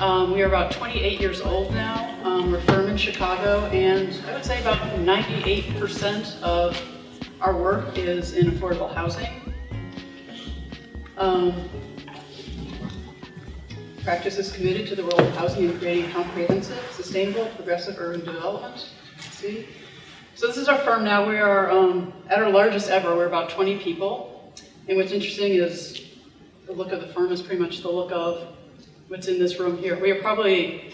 We are about 28 years old now. We're a firm in Chicago, and I would say about 98% of our work is in affordable housing. Practice is committed to the role of housing in creating comprehensive, sustainable, progressive urban development. See? So this is our firm now. We are at our largest ever. We're about 20 people. And what's interesting is the look of the firm is pretty much the look of what's in this room here. We are probably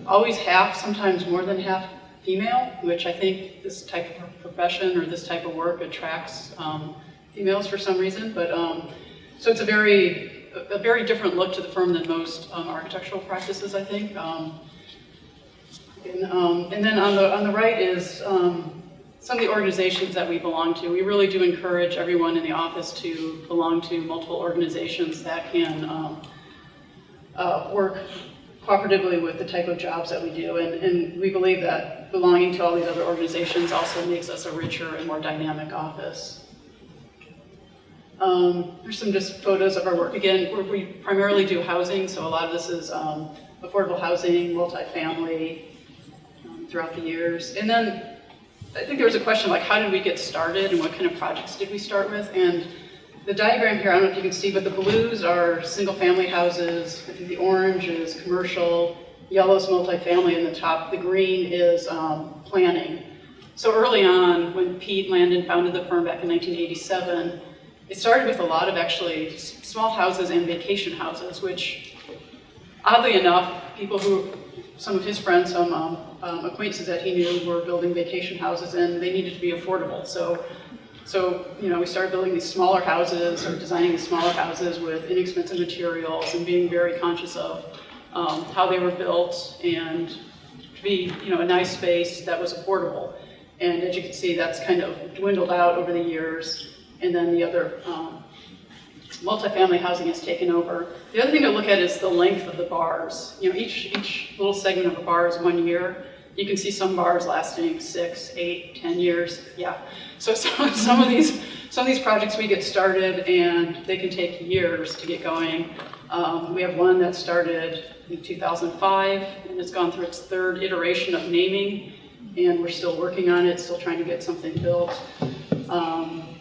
always half, sometimes more than half female, which I think this type of profession or this type of work attracts females for some reason. But so it's a very different look to the firm than most architectural practices, I think. And then on the right is some of the organizations that we belong to. We really do encourage everyone in the office to belong to multiple organizations that can work cooperatively with the type of jobs that we do. And we believe that belonging to all these other organizations also makes us a richer and more dynamic office. Here's some just photos of our work. Again, we primarily do housing, so a lot of this is affordable housing, multifamily, throughout the years. And then I think there was a question like, how did we get started and what kind of projects did we start with? And the diagram here, I don't know if you can see, but the blues are single family houses. I think the orange is commercial, yellow is multifamily, and the top, the green is planning. So early on, when Pete Landon founded the firm back in 1987, it started with a lot of actually small houses and vacation houses, which oddly enough, people who, some of his friends, some acquaintances that he knew were building vacation houses and they needed to be affordable. So you know, we started building these smaller houses or designing these smaller houses with inexpensive materials and being very conscious of how they were built and to be, you know, a nice space that was affordable. And as you can see, that's kind of dwindled out over the years. And then the other multifamily housing has taken over. The other thing to look at is the length of the bars. You know, each little segment of a bar is 1 year. You can see some bars lasting 6, 8, 10 years. Yeah. So some of these projects we get started and they can take years to get going. We have one that started in 2005 and it's gone through its third iteration of naming, and we're still working on it, still trying to get something built.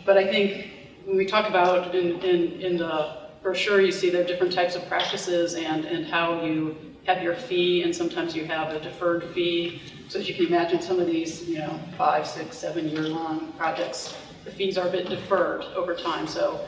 But I think when we talk about in the brochure, you see there are different types of practices and how you have your fee, and sometimes you have a deferred fee. So as you can imagine, some of these, you know, 5, 6, 7 year long projects, the fees are a bit deferred over time. So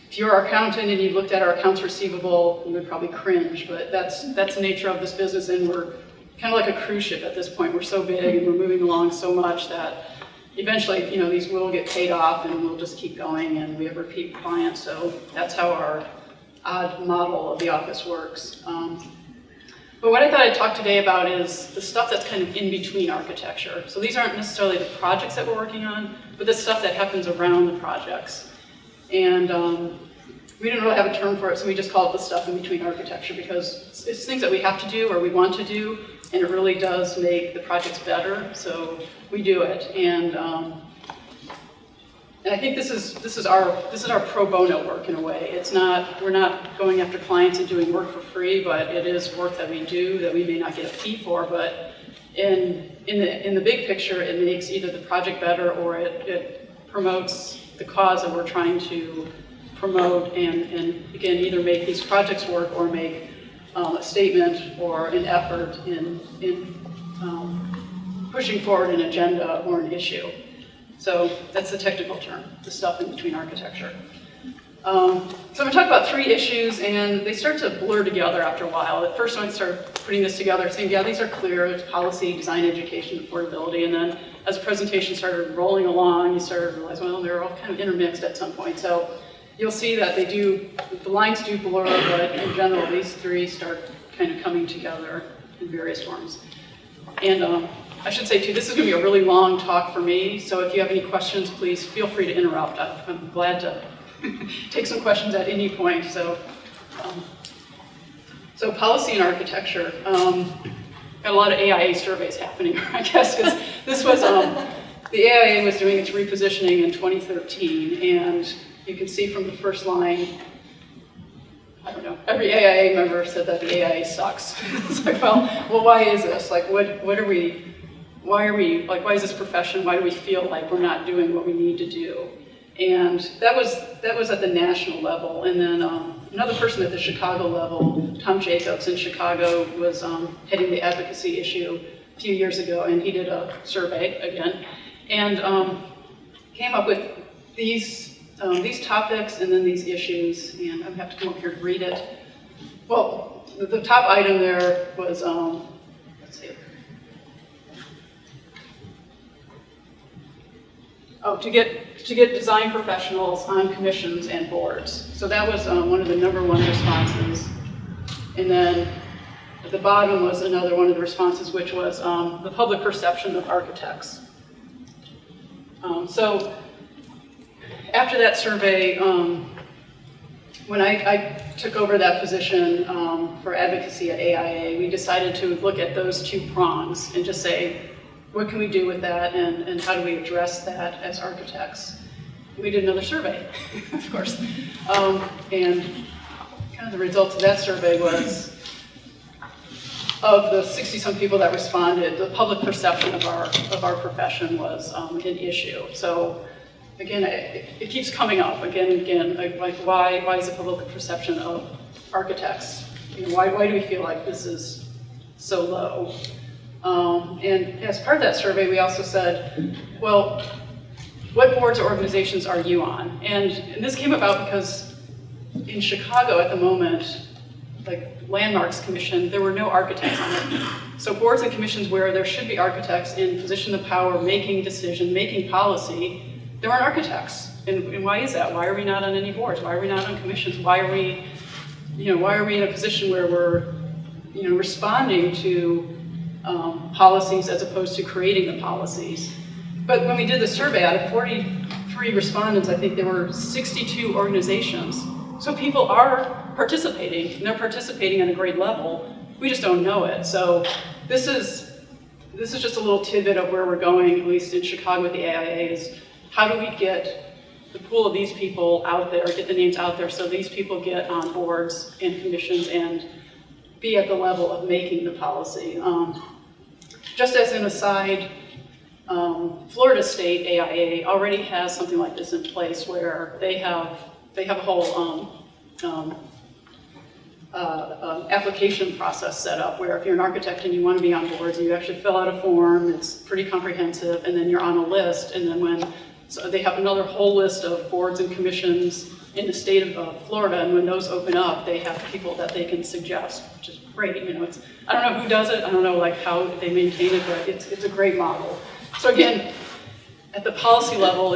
if you're our accountant and you looked at our accounts receivable, you would probably cringe, but that's the nature of this business, and we're kind of like a cruise ship at this point. We're so big and we're moving along so much that eventually, you know, these will get paid off and we'll just keep going, and we have repeat clients. So that's how our odd model of the office works. But what I thought I'd talk today about is the stuff that's kind of in between architecture. So these aren't necessarily the projects that we're working on, but the stuff that happens around the projects. And we didn't really have a term for it, so we just call it the stuff in between architecture, because it's things that we have to do or we want to do, and it really does make the projects better, so we do it. And I think this is our pro bono work in a way. It's not, we're not going after clients and doing work for free, but it is work that we do that we may not get a fee for. But in the big picture, it makes either the project better or it promotes the cause that we're trying to promote, and again, either make these projects work or make a statement or an effort in pushing forward an agenda or an issue. So that's the technical term, the stuff in between architecture. So I'm going to talk about 3 issues, and they start to blur together after a while. At first when I started putting this together, saying, yeah, these are clear, it's policy, design, education, affordability, and then as the presentation started rolling along, you started to realize, well, they're all kind of intermixed at some point. So you'll see that the lines do blur, but in general, these 3 start kind of coming together in various forms. And I should say too, this is going to be a really long talk for me, so if you have any questions, please feel free to interrupt. I'm glad to take some questions at any point. So policy and architecture. Got a lot of AIA surveys happening, I guess, because this was, the AIA was doing its repositioning in 2013, and you can see from the first line, I don't know, every AIA member said that the AIA sucks. It's like, well, why is this? Like, why is this profession, why do we feel like we're not doing what we need to do? And that was at the national level. And then another person at the Chicago level, Tom Jacobs in Chicago, was heading the advocacy issue a few years ago, and he did a survey again, and came up with these topics and then these issues, and I'm gonna have to come up here to read it. Well, the top item there was, let's see. Oh, to get design professionals on commissions and boards. So that was one of the #1 responses. And then at the bottom was another one of the responses, which was the public perception of architects. So after that survey, when I took over that position for advocacy at AIA, we decided to look at those two prongs and just say, what can we do with that, and how do we address that as architects? We did another survey, of course. And kind of the results of that survey was, of the 60-some people that responded, the public perception of our profession was an issue. So again, it keeps coming up again and again, like why is the public perception of architects? You know, why do we feel like this is so low? And as part of that survey, we also said, well, what boards or organizations are you on? And this came about because in Chicago at the moment, like Landmarks Commission, there were no architects on it. So boards and commissions where there should be architects in position of power, making decision, making policy, there aren't architects. And why is that? Why are we not on any boards? Why are we not on commissions? Why are we in a position where we're, responding to policies as opposed to creating the policies? But when we did the survey, out of 43 respondents, I think there were 62 organizations. So people are participating, and they're participating at a great level. We just don't know it. So this is just a little tidbit of where we're going, at least in Chicago with the AIA, is how do we get the pool of these people out there, get the names out there so these people get on boards and commissions and be at the level of making the policy. Just as an aside, Florida State AIA already has something like this in place where they have a whole application process set up where if you're an architect and you want to be on boards, you actually fill out a form, it's pretty comprehensive, and then you're on a list, and then so they have another whole list of boards and commissions in the state of Florida, and when those open up, they have people that they can suggest, which is great. I don't know who does it, I don't know how they maintain it, but it's a great model. So again, at the policy level,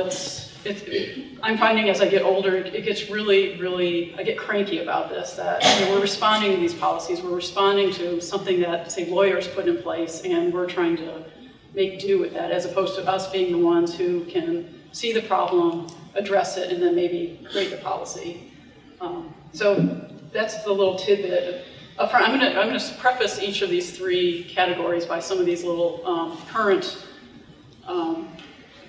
I'm finding as I get older, it gets really, I get cranky about this, that we're responding to these policies, we're responding to something that, say, lawyers put in place, and we're trying to make do with that, as opposed to us being the ones who can see the problem, address it, and then maybe create the policy. So that's the little tidbit. I'm going to preface each of these three categories by some of these little current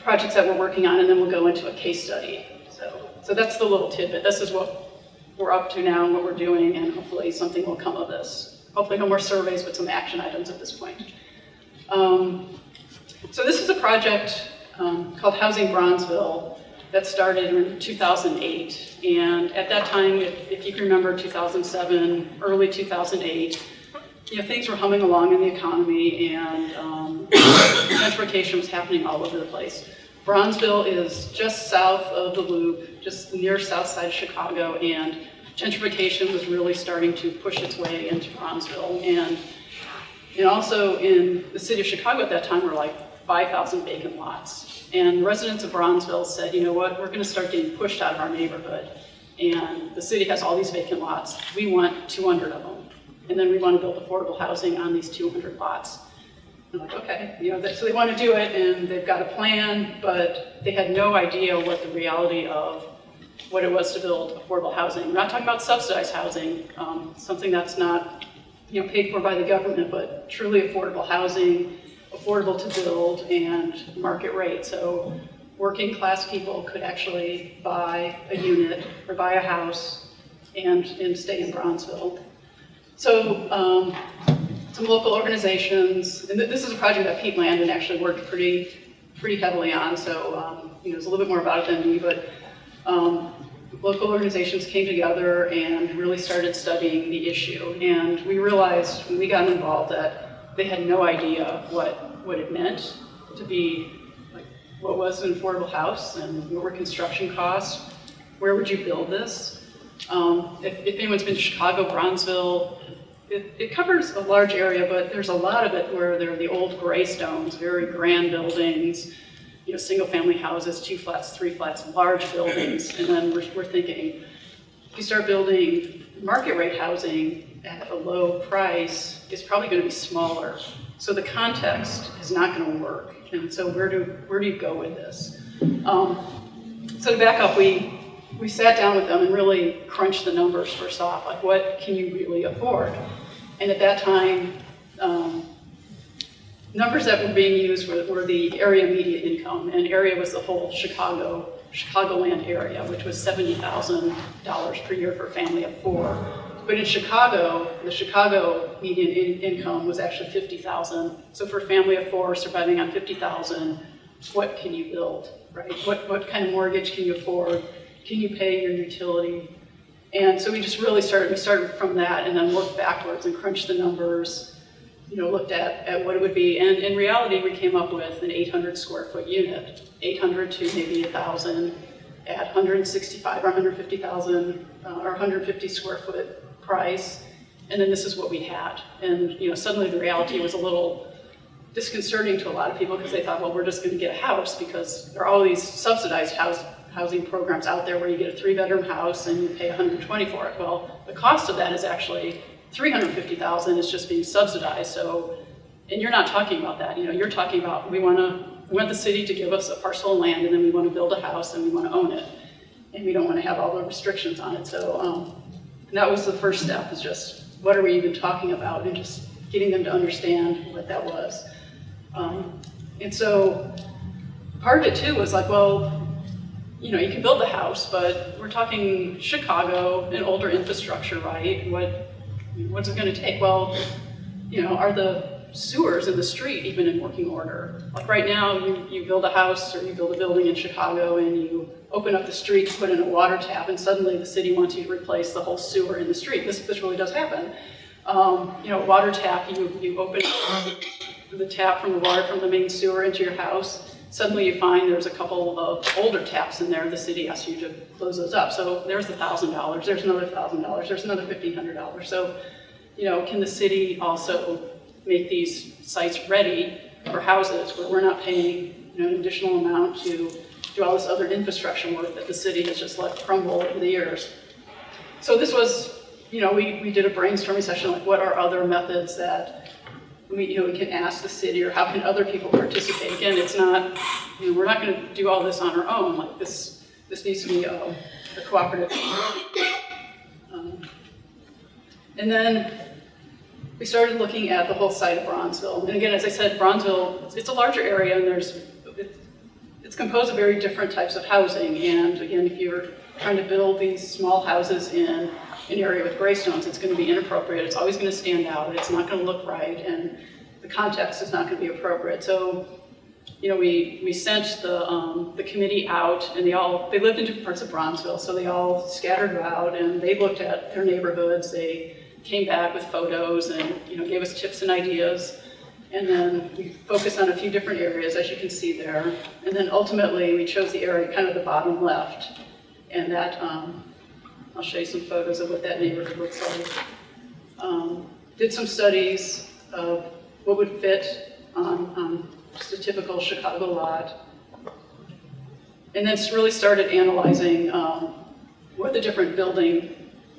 projects that we're working on, and then we'll go into a case study. So that's the little tidbit. This is what we're up to now and what we're doing, and hopefully something will come of this. Hopefully no more surveys, but some action items at this point. So this is a project called Housing Bronzeville that started in 2008. And at that time, if you can remember 2007, early 2008, things were humming along in the economy, and gentrification was happening all over the place. Bronzeville is just south of the Loop, just near south side of Chicago, and gentrification was really starting to push its way into Bronzeville. And also in the city of Chicago at that time were like 5,000 vacant lots. And residents of Bronzeville said, you know what, we're going to start getting pushed out of our neighborhood. And the city has all these vacant lots. We want 200 of them. And then we want to build affordable housing on these 200 lots. I'm like, okay, so they want to do it, and they've got a plan, but they had no idea what the reality of what it was to build affordable housing. We're not talking about subsidized housing, something that's not paid for by the government, but truly affordable housing, affordable to build, and market rate. So working class people could actually buy a unit or buy a house and stay in Bronzeville. So some local organizations, and this is a project that Pete Landon actually worked pretty heavily on, so he knows a little bit more about it than me, but local organizations came together and really started studying the issue. And we realized when we got involved that they had no idea what it meant to be, like, what was an affordable house and what were construction costs, where would you build this? If anyone's been to Chicago, Bronzeville, it covers a large area, but there's a lot of it where there are the old gray stones, very grand buildings, single family houses, 2 flats, 3 flats, large buildings. And then we're thinking, if you start building market rate housing at a low price, it's probably going to be smaller. So the context is not going to work. And so where do you go with this? So to back up, we sat down with them and really crunched the numbers first off, like what can you really afford? And at that time, numbers that were being used were the area median income, and area was the whole Chicagoland area, which was $70,000 per year for a family of 4. But in Chicago, the Chicago median income was actually $50,000. So for a family of 4 surviving on $50,000, what can you build, right? What kind of mortgage can you afford? Can you pay your utility? And so we just really started from that and then worked backwards and crunched the numbers, looked at what it would be. And in reality, we came up with an 800 square foot unit, 800 to maybe 1,000 at 165 or 150,000 or 150 square foot price. And then this is what we had. And suddenly the reality was a little disconcerting to a lot of people because they thought, well, we're just going to get a house because there are all these subsidized housing programs out there where you get a 3-bedroom house and you pay $120 for it. Well, the cost of that is actually $350,000 is just being subsidized. So, and you're not talking about that. You're talking about we want the city to give us a parcel of land, and then we want to build a house and we want to own it, and we don't want to have all the restrictions on it. So that was the first step, is just what are we even talking about, and just getting them to understand what that was. And so part of it too was like, well, you can build the house, but we're talking Chicago, an older infrastructure, right? What's it going to take? Well, are the sewers in the street even in working order? Like right now, you build a house or you build a building in Chicago and you open up the street, put in a water tap, and suddenly the city wants you to replace the whole sewer in the street. This really does happen. Water tap, you open the tap from the main sewer into your house. Suddenly you find there's a couple of older taps in there. The city asks you to close those up. So there's the $1,000, there's another $1,000, there's another $1,500. So, can the city also make these sites ready for houses where we're not paying an additional amount to do all this other infrastructure work that the city has just let crumble over the years? So this was, we did a brainstorming session, like what are other methods that we can ask the city, or how can other people participate? Again, it's not, we're not going to do all this on our own. Like this needs to be a cooperative. And then we started looking at the whole site of Bronzeville. And again, as I said, Bronzeville, it's a larger area, and it's composed of very different types of housing. And again, if you're trying to build these small houses in an area with gray stones, it's going to be inappropriate. It's always going to stand out. It's not going to look right, and the context is not going to be appropriate. So, we sent the committee out, and they lived in different parts of Bronzeville, so they all scattered out, and they looked at their neighborhoods. They came back with photos and gave us tips and ideas. And then we focused on a few different areas, as you can see there. And then ultimately, we chose the area kind of the bottom left, and that. I'll show you some photos of what that neighborhood looks like. Did some studies of what would fit on just a typical Chicago lot. And then really started analyzing what the different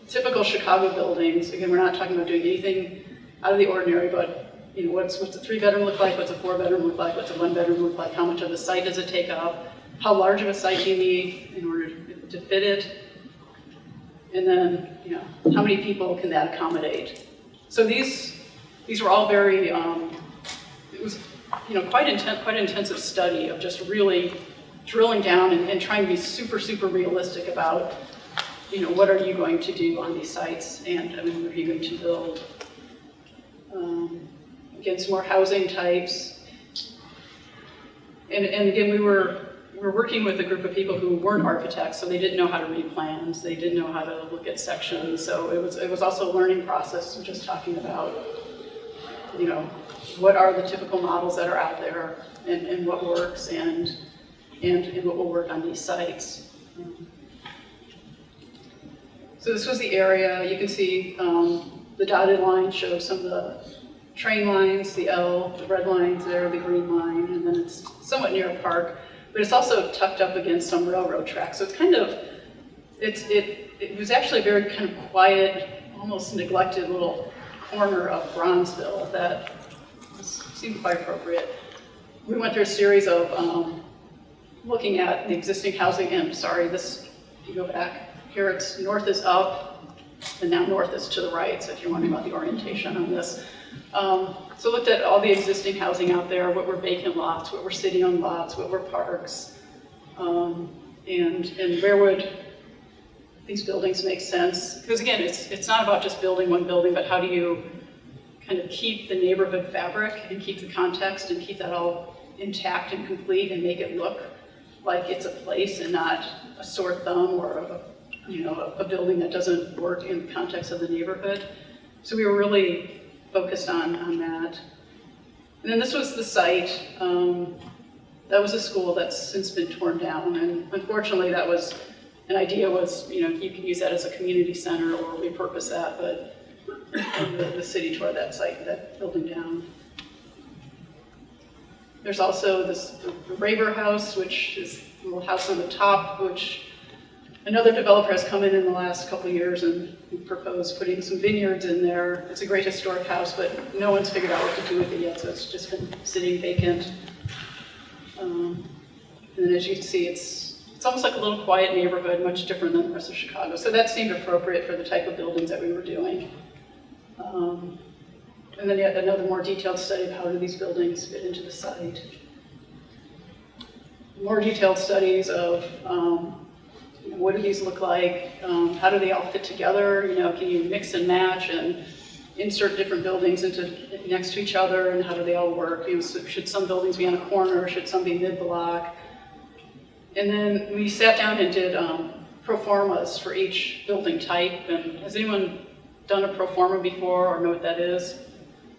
typical Chicago buildings, again, we're not talking about doing anything out of the ordinary, but what's a 3-bedroom look like, what's a 4-bedroom look like, what's a 1-bedroom look like, how much of the site does it take up, how large of a site do you need in order to fit it, and then, how many people can that accommodate? So these were all very, it was, quite an intensive study of just really drilling down and trying to be super, super realistic about what are you going to do on these sites, and what are you going to build? Again, some more housing types. And again, we were working with a group of people who weren't architects, so they didn't know how to read plans, they didn't know how to look at sections, so it was also a learning process of just talking about, what are the typical models that are out there, and what works, and what will work on these sites. So this was the area. You can see the dotted line shows some of the train lines, the red lines there, the green line, and then it's somewhat near a park, but it's also tucked up against some railroad tracks. So it's kind of, it was actually a very kind of quiet, almost neglected little corner of Bronzeville that seemed quite appropriate. We went through a series of looking at the existing housing, and sorry, if you go back, here it's north is up, and now north is to the right, so if you're wondering about the orientation on this. So looked at all the existing housing out there, what were vacant lots, what were city-owned lots, what were parks, and where would these buildings make sense? Because again, it's not about just building one building, but how do you kind of keep the neighborhood fabric and keep the context and keep that all intact and complete and make it look like it's a place and not a sore thumb or a building that doesn't work in the context of the neighborhood. So we were really focused on that. And then this was the site. That was a school that's since been torn down, and unfortunately that was, an idea was, you can use that as a community center or repurpose that, but the city tore that building down. There's also the Raber House, which is a little house on the top, which another developer has come in the last couple of years and proposed putting some vineyards in there. It's a great historic house, but no one's figured out what to do with it yet, so it's just been sitting vacant. And then as you can see, it's almost like a little quiet neighborhood, much different than the rest of Chicago. So that seemed appropriate for the type of buildings that we were doing. And then yet another more detailed study of how do these buildings fit into the site. More detailed studies of what do these look like? How do they all fit together? Can you mix and match and insert different buildings next to each other, and how do they all work? So should some buildings be on a corner? Should some be mid-block? And then we sat down and did pro formas for each building type. And has anyone done a pro forma before or know what that is?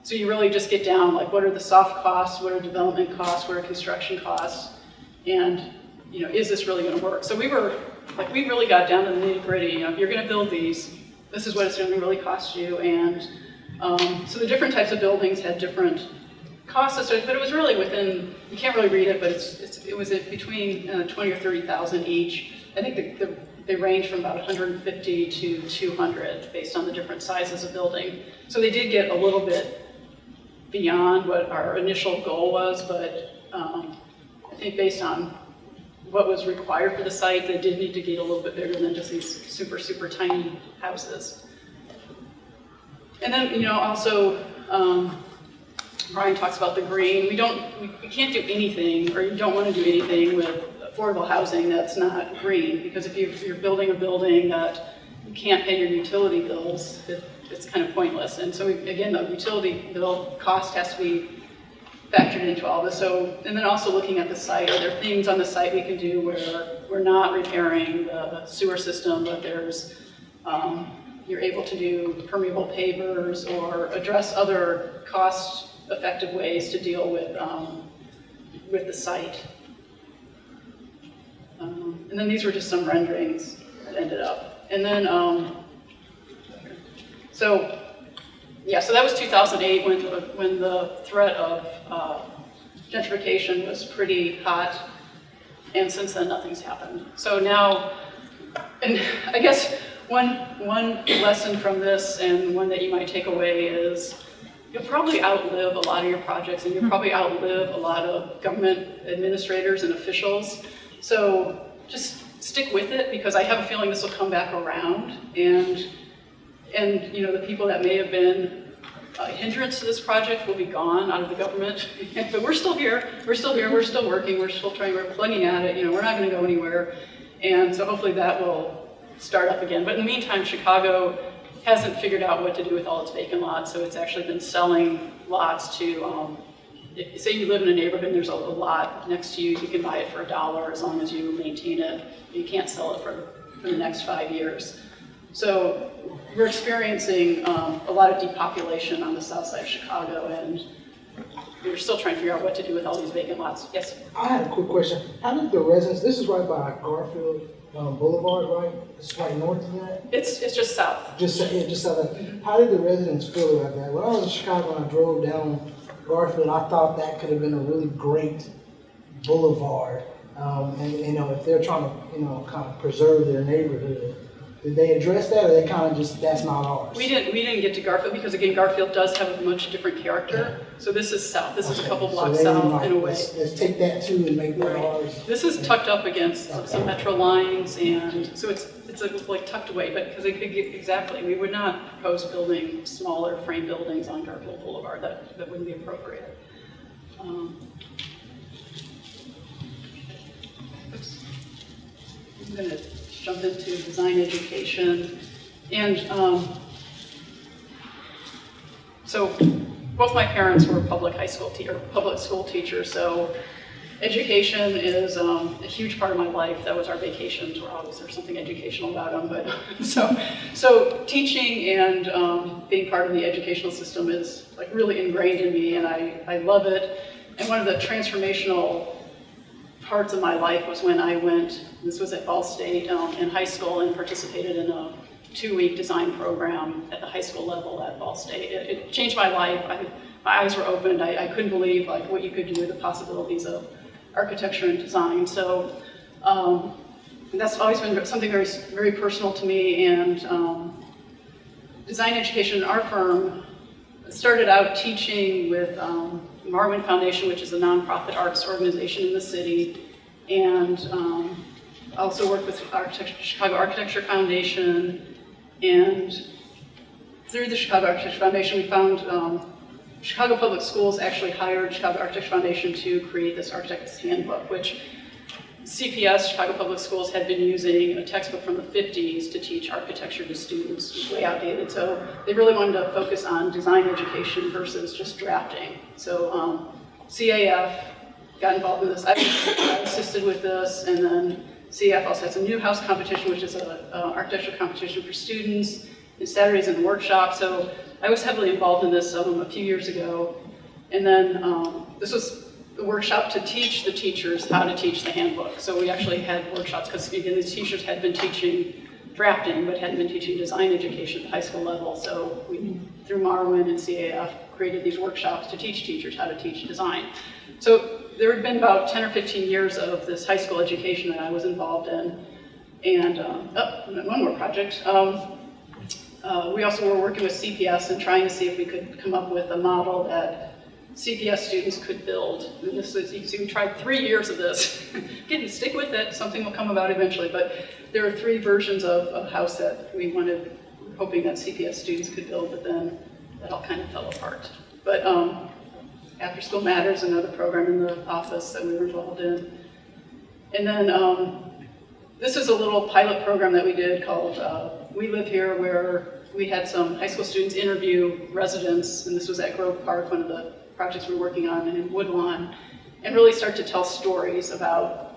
So you really just get down, like, what are the soft costs? What are development costs? What are construction costs? And is this really going to work? So we really got down to the nitty-gritty. If you're going to build these, this is what it's going to really cost you. And so the different types of buildings had different costs, but it was really within, you can't really read it, but it was between 20 or 30,000 each. I think they range from about 150 to 200 based on the different sizes of building. So they did get a little bit beyond what our initial goal was, but I think based on what was required for the site, they did need to get a little bit bigger than just these super, super tiny houses. And then, also, Brian talks about the green. We can't do anything, or you don't want to do anything with affordable housing that's not green, because if you're building a building that you can't pay your utility bills, it's kind of pointless. And so again, the utility bill cost has to be factored into all this. So, and then also looking at the site, are there things on the site we can do where we're not repairing the sewer system, but there's, you're able to do permeable pavers or address other cost-effective ways to deal with the site. And then these were just some renderings that ended up. And then, so that was 2008 when the threat of gentrification was pretty hot, and since then nothing's happened. So now, and I guess one lesson from this, and one that you might take away, is you'll probably outlive a lot of your projects, and you'll probably outlive a lot of government administrators and officials. So just stick with it, because I have a feeling this will come back around, and the people that may have been a hindrance to this project will be gone out of the government. But we're still here, we're still working, we're still trying, we're plugging at it, we're not gonna go anywhere. And so hopefully that will start up again. But in the meantime, Chicago hasn't figured out what to do with all its vacant lots, so it's actually been selling lots to, say you live in a neighborhood and there's a lot next to you, you can buy it for $1 as long as you maintain it. You can't sell it for the next 5 years. So we're experiencing a lot of depopulation on the south side of Chicago, and we're still trying to figure out what to do with all these vacant lots. Yes? I had a quick question. How did the residents, this is right by Garfield Boulevard, right? It's right north of that? It's just south. Just south. How did the residents feel about that? When I was in Chicago and I drove down Garfield, I thought that could have been a really great boulevard. And you know, if they're trying to, you know, kind of preserve their neighborhood, did they address that, or they kind of just, that's not ours? We didn't get to Garfield because, again, Garfield does have a much different character. So this is south. This is a couple blocks south in a way. Let's take that too and make that ours. This is tucked up against some metro lines, and so it's like tucked away. But because exactly, we would not propose building smaller frame buildings on Garfield Boulevard. That wouldn't be appropriate. Oops. I'm going to jump into design education. And so both my parents were public school teachers, so education is a huge part of my life. That was our vacations, there's something educational about them. But so teaching and being part of the educational system is like really ingrained in me, and I love it. And one of the transformational parts of my life was when I went, this was at Ball State in high school, and participated in a 2-week design program at the high school level at Ball State. It changed my life. My eyes were opened. I couldn't believe like what you could do, the possibilities of architecture and design. So that's always been something very, very personal to me. And design education in our firm started out teaching with Marwin Foundation, which is a nonprofit arts organization in the city, and also worked with Chicago Architecture Foundation. And through the Chicago Architecture Foundation, we found Chicago Public Schools actually hired Chicago Architecture Foundation to create this architect's handbook, which CPS, Chicago Public Schools, had been using a textbook from the 50s to teach architecture to students. It was way outdated, so they really wanted to focus on design education versus just drafting. So CAF got involved with this. I assisted with this, and then CAF also has a new house competition, which is an architectural competition for students, and Saturdays and workshops. So I was heavily involved in this a few years ago. And then this was a workshop to teach the teachers how to teach the handbook. So we actually had workshops, because again, these teachers had been teaching drafting, but hadn't been teaching design education at the high school level. So we, through Marwin and CAF, created these workshops to teach teachers how to teach design. So there had been about 10 or 15 years of this high school education that I was involved in. And one more project. We also were working with CPS and trying to see if we could come up with a model that CPS students could build. And this is, you can see we tried 3 years of this. Again, stick with it, something will come about eventually, but there are 3 versions of house that we wanted, hoping that CPS students could build, but then that all kind of fell apart. But After School Matters, another program in the office that we were involved in. And then this is a little pilot program that we did called We Live Here, where we had some high school students interview residents, and this was at Grove Park, one of the projects we were working on in Woodlawn, and really start to tell stories about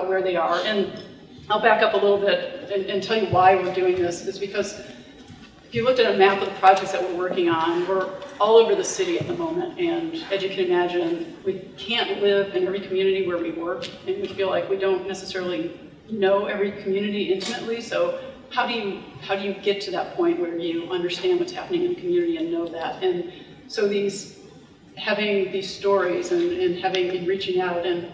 where they are. And I'll back up a little bit and tell you why we're doing this, is because if you looked at a map of the projects that we're working on, we're all over the city at the moment, and as you can imagine, we can't live in every community where we work, and we feel like we don't necessarily know every community intimately. So how do you get to that point where you understand what's happening in the community and know that? And so having these stories and reaching out and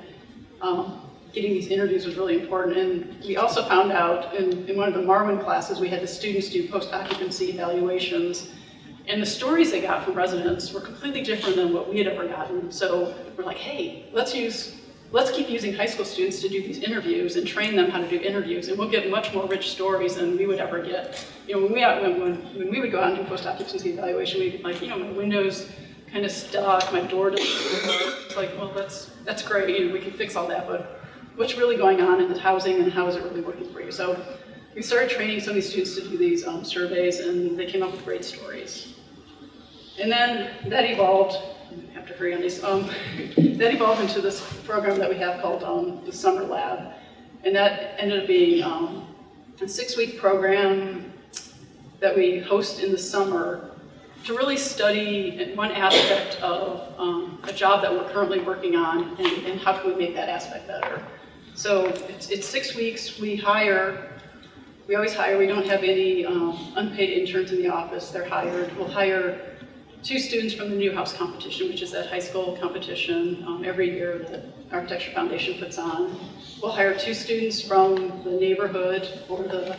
getting these interviews was really important. And we also found out in one of the Marwin classes, we had the students do post-occupancy evaluations, and the stories they got from residents were completely different than what we had ever gotten. So we're like, hey, let's keep using high school students to do these interviews and train them how to do interviews, and we'll get much more rich stories than we would ever get. You know, when we would go out and do post-occupancy evaluation, we'd be like, you know, my window's kind of stuck, my door doesn't work. It's like, well, that's great, you know, we can fix all that, but what's really going on in the housing, and how is it really working for you? So we started training some of these students to do these surveys, and they came up with great stories. And then that evolved, I have to hurry on these, that evolved into this program that we have called the Summer Lab. And that ended up being a 6-week program that we host in the summer to really study one aspect of a job that we're currently working on, and how can we make that aspect better. So it's 6 weeks. We always hire. We don't have any unpaid interns in the office. They're hired. We'll hire 2 students from the New House competition, which is that high school competition every year that Architecture Foundation puts on. We'll hire 2 students from the neighborhood or the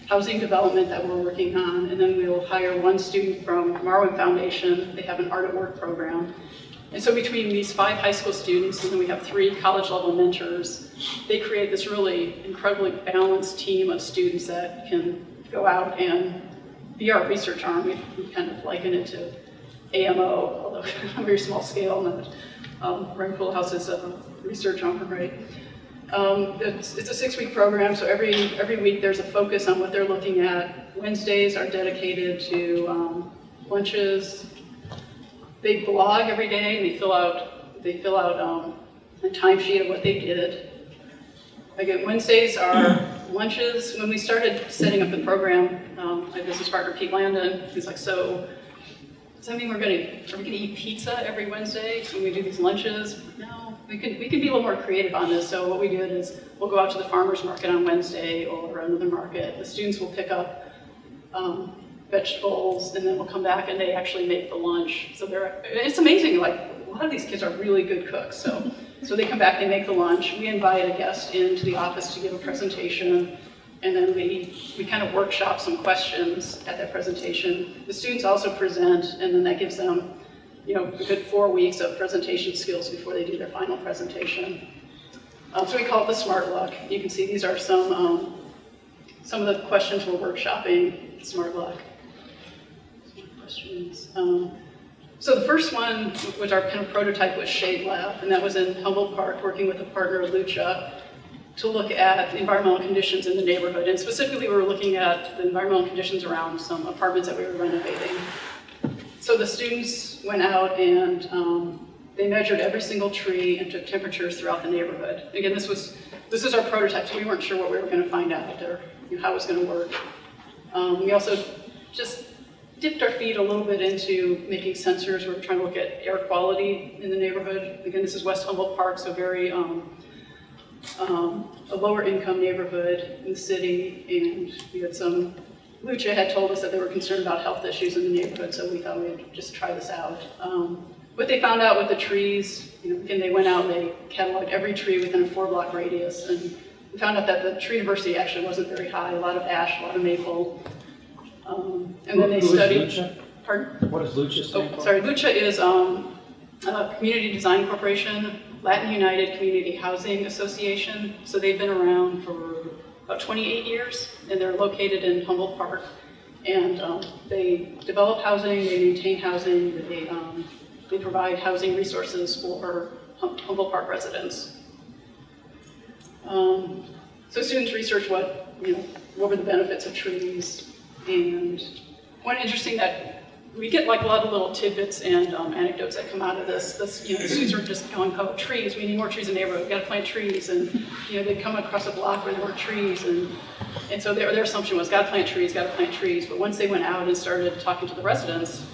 housing development that we're working on, and then we will hire 1 student from Marwin Foundation. They have an Art at Work program. And so between these 5 high school students, and then we have 3 college level mentors, they create this really incredibly balanced team of students that can go out and be our research arm. We kind of liken it to AMO, although on a very small scale, not Rent Pool House is a research arm, right? It's a 6-week program, so every week there's a focus on what they're looking at. Wednesdays are dedicated to lunches. They blog every day, and they fill out a timesheet of what they did. Again, Wednesdays are lunches. When we started setting up the program, my business partner Pete Landon, he's like, so does that mean are we gonna eat pizza every Wednesday when we do these lunches? No, we can be a little more creative on this. So what we did is we'll go out to the farmer's market on Wednesday or another market. The students will pick up vegetables, and then we'll come back and they actually make the lunch. So it's amazing, like a lot of these kids are really good cooks. So they come back, they make the lunch. We invite a guest into the office to give a presentation, and then we kind of workshop some questions at that presentation. The students also present, and then that gives them, a good 4 weeks of presentation skills before they do their final presentation. So we call it the Smart Luck. You can see these are some of the questions we're workshopping, Smart Luck. Questions. So the first one, which our kind of prototype, was Shade Lab, and that was in Humboldt Park, working with a partner, Lucha, to look at the environmental conditions in the neighborhood. And specifically, we were looking at the environmental conditions around some apartments that we were renovating. So the students went out and they measured every single tree and took temperatures throughout the neighborhood. Again, this is our prototype, so we weren't sure what we were going to find out or how it was going to work. We also just dipped our feet a little bit into making sensors. We were trying to look at air quality in the neighborhood. Again, this is West Humboldt Park, so very a lower income neighborhood in the city, and we had Lucha had told us that they were concerned about health issues in the neighborhood, so we thought we'd just try this out. What they found out with the trees, again, they went out and they cataloged every tree within a 4-block radius, and we found out that the tree diversity actually wasn't very high, a lot of ash, a lot of maple. And then they studied. Lucha? Pardon? What does Lucha stand for? Sorry, Lucha is a Community Design Corporation, Latin United Community Housing Association. So they've been around for about 28 years, and they're located in Humboldt Park. And they develop housing, they maintain housing, they provide housing resources for Humboldt Park residents. So students research what were the benefits of trees. And one interesting that we get, like a lot of little tidbits and anecdotes that come out of this. The students are just going, oh, trees, we need more trees in the neighborhood, we've got to plant trees. And they'd come across a block where there weren't trees. And so their assumption was, got to plant trees, got to plant trees. But once they went out and started talking to the residents,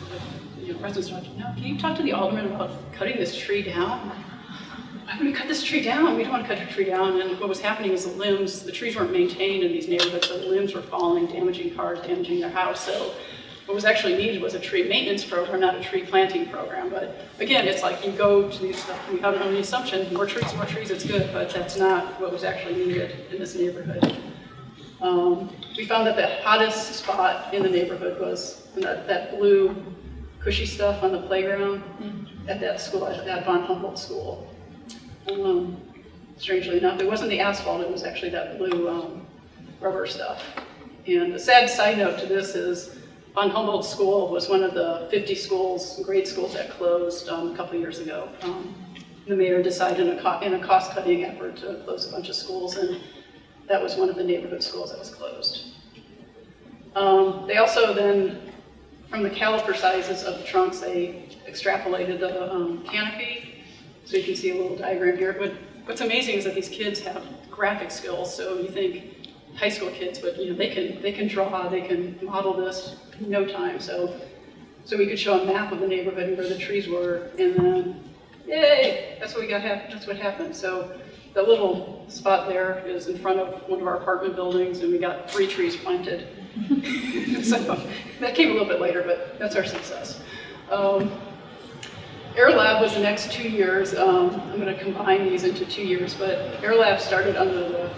residents were like, no, can you talk to the alderman about cutting this tree down? Why would we cut this tree down? We don't want to cut the tree down. And what was happening is the trees weren't maintained in these neighborhoods, so the limbs were falling, damaging cars, damaging their house. So what was actually needed was a tree maintenance program, not a tree planting program. But again, it's like you go to these stuff, we have an assumption, more trees, it's good, but that's not what was actually needed in this neighborhood. We found that the hottest spot in the neighborhood was that blue cushy stuff on the playground at that school, at Von Humboldt School. Strangely enough, it wasn't the asphalt, it was actually that blue rubber stuff. And a sad side note to this is Von Humboldt School was one of the 50 grade schools that closed a couple years ago. The mayor decided in a cost-cutting effort to close a bunch of schools, and that was one of the neighborhood schools that was closed. They also then, from the caliper sizes of the trunks, they extrapolated the canopy. So you can see a little diagram here. But what's amazing is that these kids have graphic skills. So you think high school kids, but they can draw, they can model this in no time. So we could show a map of the neighborhood and where the trees were, and then, yay, that's what happened. So the little spot there is in front of one of our apartment buildings, and we got 3 trees planted. So that came a little bit later, but that's our success. Air Lab was the next 2 years. I'm going to combine these into 2 years, but Air Lab started under the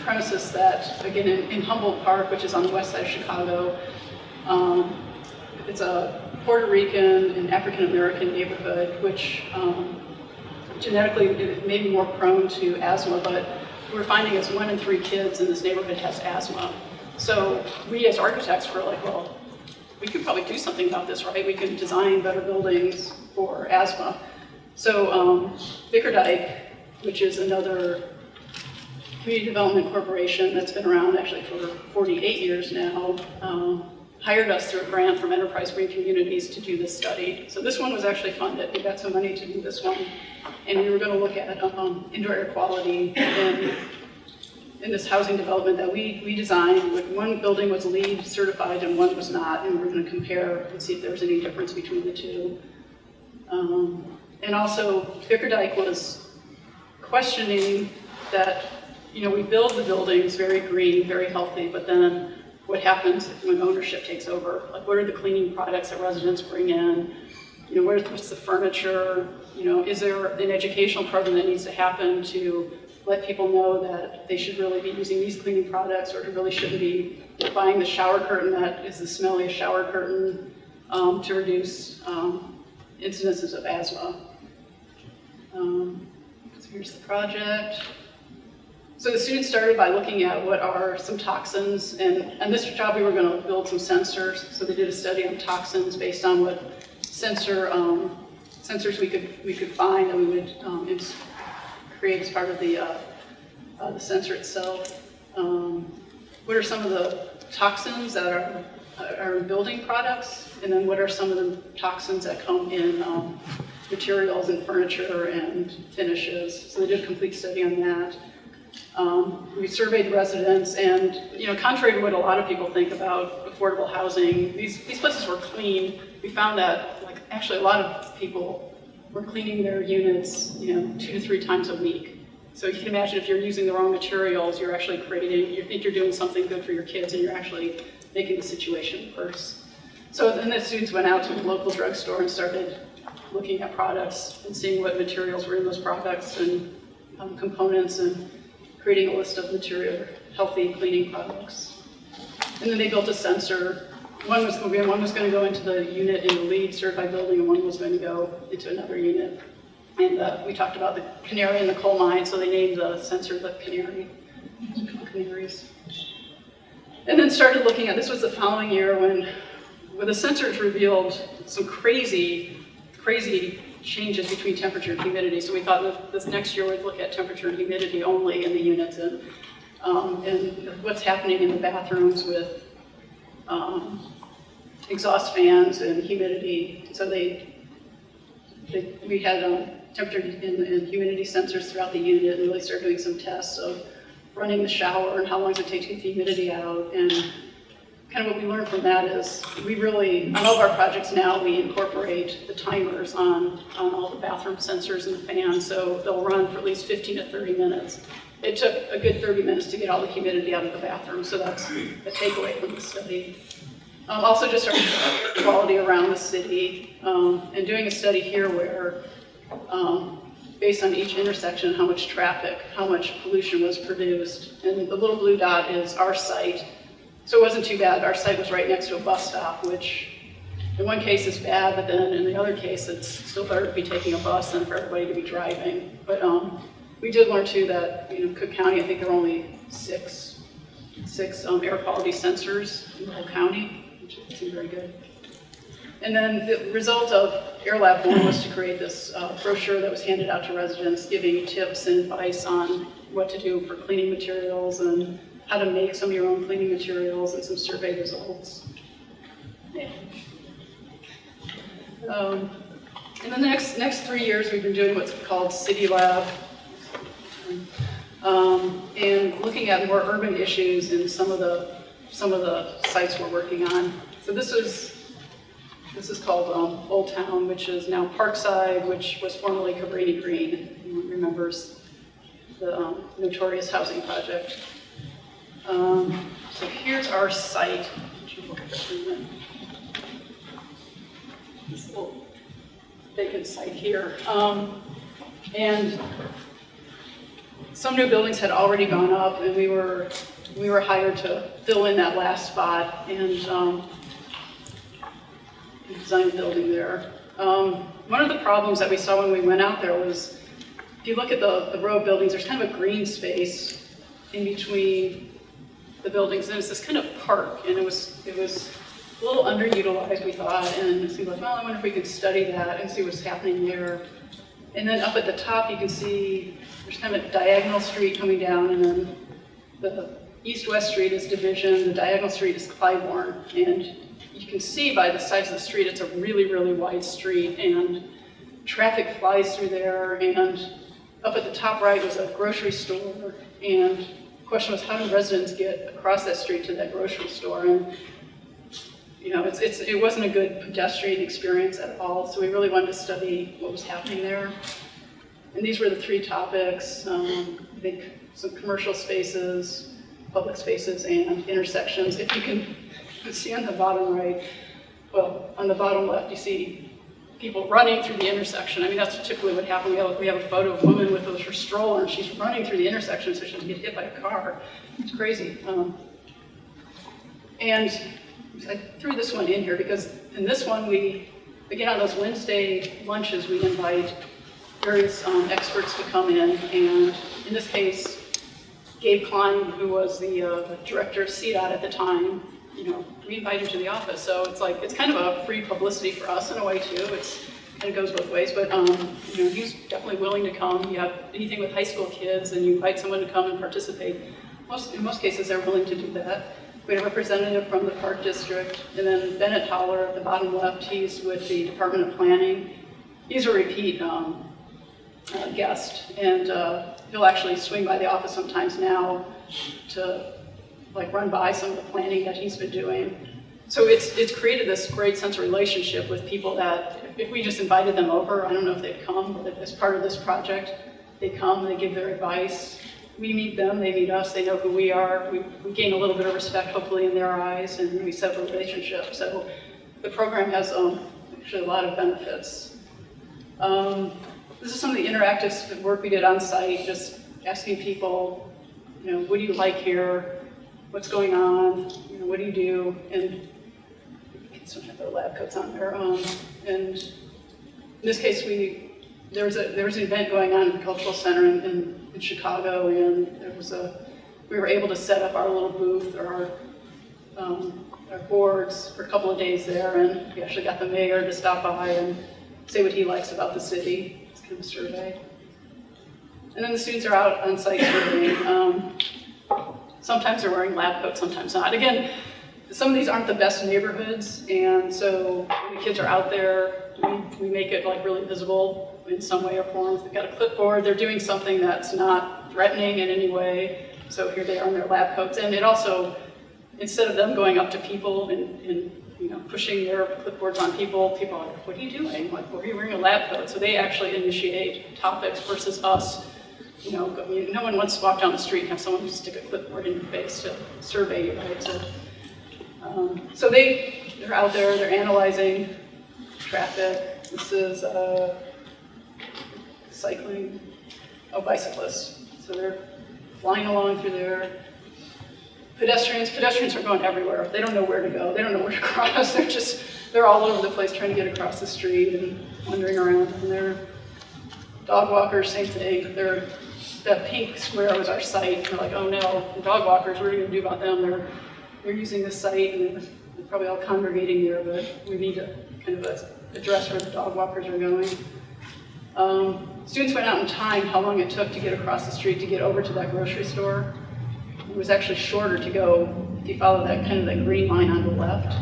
premises that, again, in Humboldt Park, which is on the west side of Chicago. It's a Puerto Rican and African American neighborhood, which genetically it may be more prone to asthma, but we're finding is 1 in 3 kids in this neighborhood has asthma. So we as architects were like, well, we could probably do something about this, right? We can design better buildings for asthma. So Bickerdike, which is another community development corporation that's been around actually for 48 years now, hired us through a grant from Enterprise Green Communities to do this study. So this one was actually funded. We got some money to do this one. And we were going to look at indoor air quality in this housing development that we designed. One building was LEED certified and one was not, and we were going to compare and see if there was any difference between the two. And also, Bickerdike was questioning that, we build the buildings very green, very healthy, but then what happens when ownership takes over? Like, what are the cleaning products that residents bring in? What's the furniture? Is there an educational program that needs to happen to let people know that they should really be using these cleaning products, or really shouldn't be buying the shower curtain that is the smelliest shower curtain to reduce incidences of asthma. So here's the project. So the students started by looking at what are some toxins, and this job we were going to build some sensors. So they did a study on toxins based on what sensors we could find that we would create as part of the sensor itself. What are some of the toxins that are in building products, and then what are some of the toxins that come in materials and furniture and finishes? So they did a complete study on that. We surveyed residents, and contrary to what a lot of people think about affordable housing, these places were clean. We found that actually a lot of people were cleaning their units 2 to 3 times a week. So you can imagine if you're using the wrong materials, you're actually you think you're doing something good for your kids, and you're actually making the situation worse. So then the students went out to the local drugstore and started looking at products and seeing what materials were in those products and components, and creating a list of healthy cleaning products. And then they built a sensor. One was going to go into the unit in the LEED certified building, and one was going to go into another unit. And we talked about the canary in the coal mine, so they named the sensor the canary. Canaries. And then started looking at, this was the following year when the sensors revealed some crazy changes between temperature and humidity. So we thought that this next year we'd look at temperature and humidity only in the units, and what's happening in the bathrooms with exhaust fans and humidity. So we had temperature and humidity sensors throughout the unit, and really started doing some tests of running the shower and how long does it take to get the humidity out. And kind of what we learned from that is we really, on all of our projects now, we incorporate the timers on all the bathroom sensors and the fans, so they'll run for at least 15 to 30 minutes. It took a good 30 minutes to get all the humidity out of the bathroom, so that's a takeaway from the study. Also just our air quality around the city, and doing a study here where, based on each intersection, how much traffic, how much pollution was produced, and the little blue dot is our site. So it wasn't too bad. Our site was right next to a bus stop, which in one case is bad, but then in the other case, it's still better to be taking a bus than for everybody to be driving. But we did learn too that Cook County, I think there are only six air quality sensors in the whole county, which seemed very good. And then the result of Air Lab 1 was to create this brochure that was handed out to residents, giving tips and advice on what to do for cleaning materials and how to make some of your own cleaning materials and some survey results. Yeah. In the next 3 years, we've been doing what's called City Lab, and looking at more urban issues in some of the sites we're working on. So this is called Old Town, which is now Parkside, which was formerly Cabrini Green. If anyone remembers the notorious housing project. So here's our site. This little vacant site here. And some new buildings had already gone up, and we were hired to fill in that last spot and design a building there. One of the problems that we saw when we went out there was, if you look at the row of buildings, there's kind of a green space in between the buildings, and it's this kind of park, and it was a little underutilized, we thought, and it seemed like, well, I wonder if we could study that and see what's happening there. And then up at the top, you can see there's kind of a diagonal street coming down, and then the east-west street is Division, the diagonal street is Clybourne, and you can see by the size of the street, it's a really, really wide street, and traffic flies through there, and up at the top right was a grocery store, and the question was, how do residents get across that street to that grocery store? And you know, it wasn't a good pedestrian experience at all, so we really wanted to study what was happening there. And these were the 3 topics, I think some commercial spaces, public spaces, and intersections. If you can see on the bottom right, well, on the bottom left, you see people running through the intersection. I mean, that's typically what happened. We have a photo of a woman with her stroller, and she's running through the intersection so she doesn't get hit by a car. It's crazy. And I threw this one in here because in this one, again, on those Wednesday lunches, we invite various experts to come in, and in this case, Gabe Klein, who was the director of CDOT at the time, you know, we invited him to the office. So it's kind of a free publicity for us in a way too. It kind of goes both ways, but you know, he's definitely willing to come. You have anything with high school kids, and you invite someone to come and participate. In most cases, they're willing to do that. We had a representative from the Park District, and then Bennett Holler at the bottom left, he's with the Department of Planning. He's a repeat guest, and he'll actually swing by the office sometimes now to run by some of the planning that he's been doing. So it's created this great sense of relationship with people that if we just invited them over, I don't know if they'd come, but as part of this project, they come, they give their advice. We meet them, they meet us, they know who we are. We gain a little bit of respect, hopefully, in their eyes, and we set up a relationship. So the program has actually a lot of benefits. This is some of the interactive work we did on site, just asking people, you know, what do you like here? What's going on? You know, what do you do? And kids don't have their lab coats on there. And in this case, there was an event going on at the Cultural Center in Chicago, and we were able to set up our little booth or our boards for a couple of days there, and we actually got the mayor to stop by and say what he likes about the city. It's kind of a survey. And then the students are out on site surveying. Sometimes they're wearing lab coats, sometimes not. Again, some of these aren't the best neighborhoods, and so when the kids are out there, we make it really visible in some way or form. They've got a clipboard, they're doing something that's not threatening in any way, so here they are in their lab coats. And it also, instead of them going up to people and pushing their clipboards on people are like, what are you doing? Why are you wearing a lab coat? So they actually initiate topics versus us. No one wants to walk down the street and have someone just stick a clipboard in your face to survey you, right? So they're out there, they're analyzing traffic. This is cycling, bicyclists. So they're flying along through there. Pedestrians are going everywhere. They don't know where to go. They don't know where to cross. They're all over the place trying to get across the street and wandering around. And they're dog walkers, same thing. That pink square was our site. We're like, oh no, the dog walkers, what are we going to do about them? They're using this site, and they're probably all congregating there, but we need to kind of address where the dog walkers are going. Students went out and timed how long it took to get across the street to get over to that grocery store. It was actually shorter to go, if you follow that kind of that green line on the left.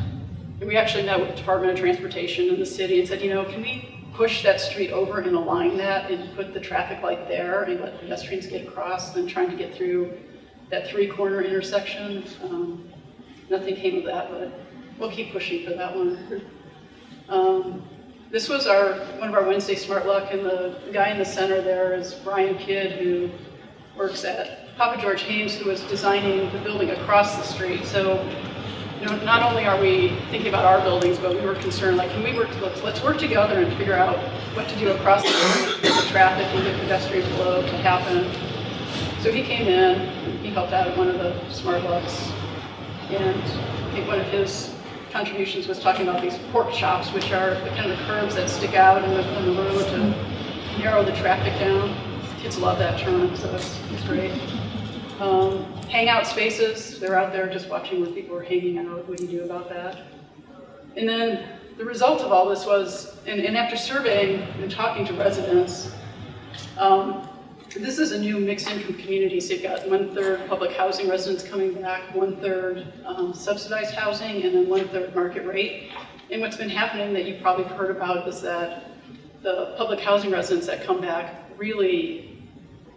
And we actually met with the Department of Transportation in the city and said, can we push that street over and align that and put the traffic light there and let pedestrians get across than trying to get through that 3-corner intersection. Nothing came of that, but we'll keep pushing for that one. This was one of our Wednesday Smart Luck, and the guy in the center there is Brian Kidd, who works at Papa George Haynes, who was designing the building across the street. So, not only are we thinking about our buildings, but we were concerned, like, can we let's work together and figure out what to do across the street to get the traffic and the pedestrian flow to happen. So he came in, he helped out at one of the Smart Lucks, and I think one of his contributions was talking about these pork chops, which are the kind of the curves that stick out in the road to narrow the traffic down. Kids love that term, so it's great. Hangout spaces, they're out there just watching where people are hanging out. What do you do about that? And then the result of all this was, and after surveying and talking to residents, this is a new mixed income community, so you've got 1/3 public housing residents coming back, 1/3 subsidized housing, and then 1/3 market rate. And what's been happening that you probably heard about is that the public housing residents that come back really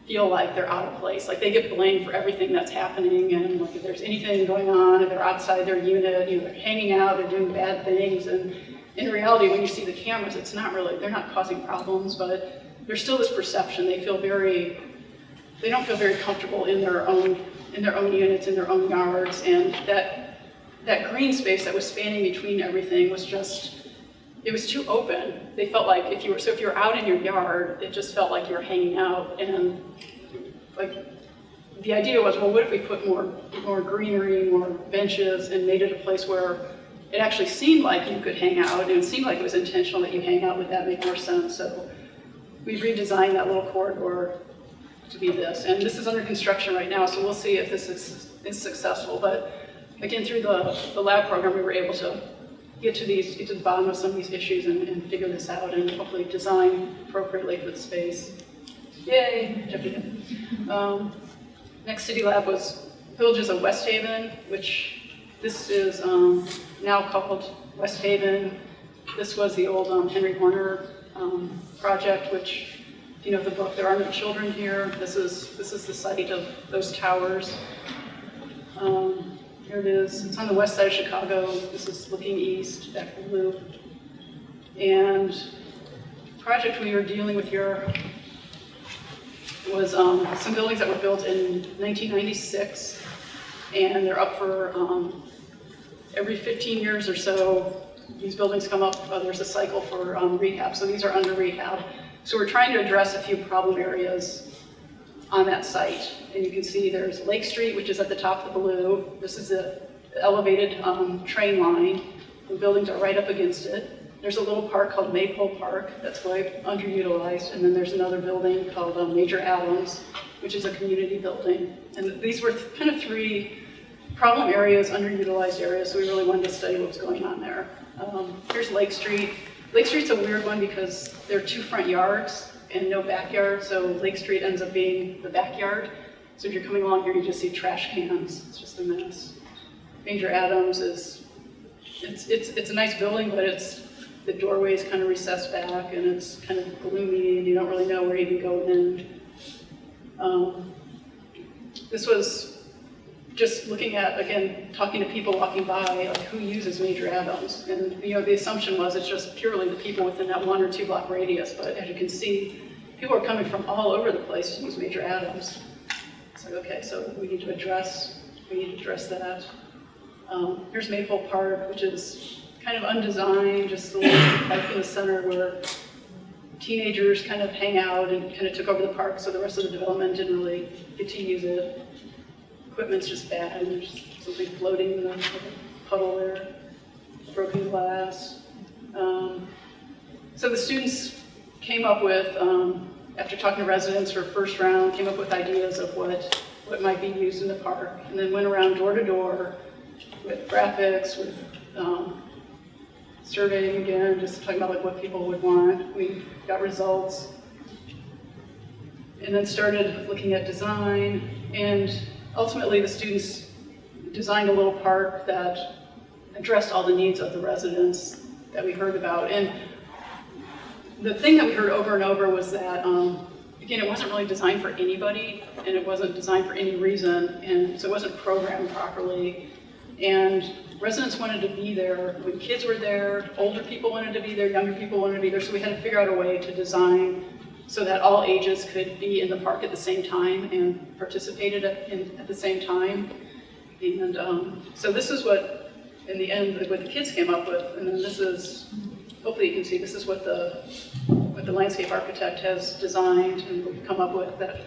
feel like they're out of place. Like they get blamed for everything that's happening, and like if there's anything going on, if they're outside their unit, they're hanging out, they're doing bad things. And in reality, when you see the cameras, it's not really, they're not causing problems, but there's still this perception. They don't feel very comfortable in their own units, in their own yards, and that green space that was spanning between everything was just, it was too open. They felt like if you were out in your yard, it just felt like you were hanging out. And like the idea was, well, what if we put more greenery, more benches, and made it a place where it actually seemed like you could hang out, and it seemed like it was intentional that you hang out? Would that make more sense? So we redesigned that little corridor to be this. And this is under construction right now, so we'll see if this is successful. But again, through the lab program, we were able to get to the bottom of some of these issues and figure this out and hopefully design appropriately for the space. Yay! Next City Lab was Villages of West Haven, which this is now called West Haven. This was the old Henry Horner project, which, if you know the book, There Are No Children Here. This is the site of those towers. Here it is. It's on the west side of Chicago. This is looking east, back the loop. And the project we were dealing with here was some buildings that were built in 1996, and they're up for every 15 years or so. These buildings come up, there's a cycle for rehab, so these are under rehab. So we're trying to address a few problem areas on that site. And you can see there's Lake Street, which is at the top of the blue. This is the elevated train line. The buildings are right up against it. There's a little park called Maypole Park that's quite underutilized. And then there's another building called Major Adams, which is a community building. And these were kind of 3 problem areas, underutilized areas, so we really wanted to study what was going on there. Here's Lake Street. Lake Street's a weird one because there are 2 front yards and no backyard, so Lake Street ends up being the backyard. So if you're coming along here, you just see trash cans. It's just a mess. Major Adams it's a nice building, but the doorway is kind of recessed back, and it's kind of gloomy, and you don't really know where you can go in. This was just looking at, again, talking to people walking by, like who uses Major Adams. And the assumption was it's just purely the people within that 1 or 2 block radius, but as you can see, people are coming from all over the place to use Major Adams. It's like, okay, so we need to address that. Here's Maypole Park, which is kind of undesigned, just a little park in the center where teenagers kind of hang out and kind of took over the park, so the rest of the development didn't really get to use it. Equipment's just bad, and there's something floating in the puddle there, broken glass. So the students came up with, after talking to residents for first round, came up with ideas of what might be used in the park, and then went around door to door with graphics, with surveying again, just talking about like what people would want. We got results, and then started looking at design. And ultimately the students designed a little park that addressed all the needs of the residents that we heard about. And the thing that we heard over and over was that, again, it wasn't really designed for anybody, and it wasn't designed for any reason, and so it wasn't programmed properly. And residents wanted to be there when kids were there, older people wanted to be there, younger people wanted to be there, so we had to figure out a way to design so that all ages could be in the park at the same time and participated at the same time. And so this is what, in the end, what the kids came up with, and then this is, hopefully you can see, this is what the landscape architect has designed and we've come up with that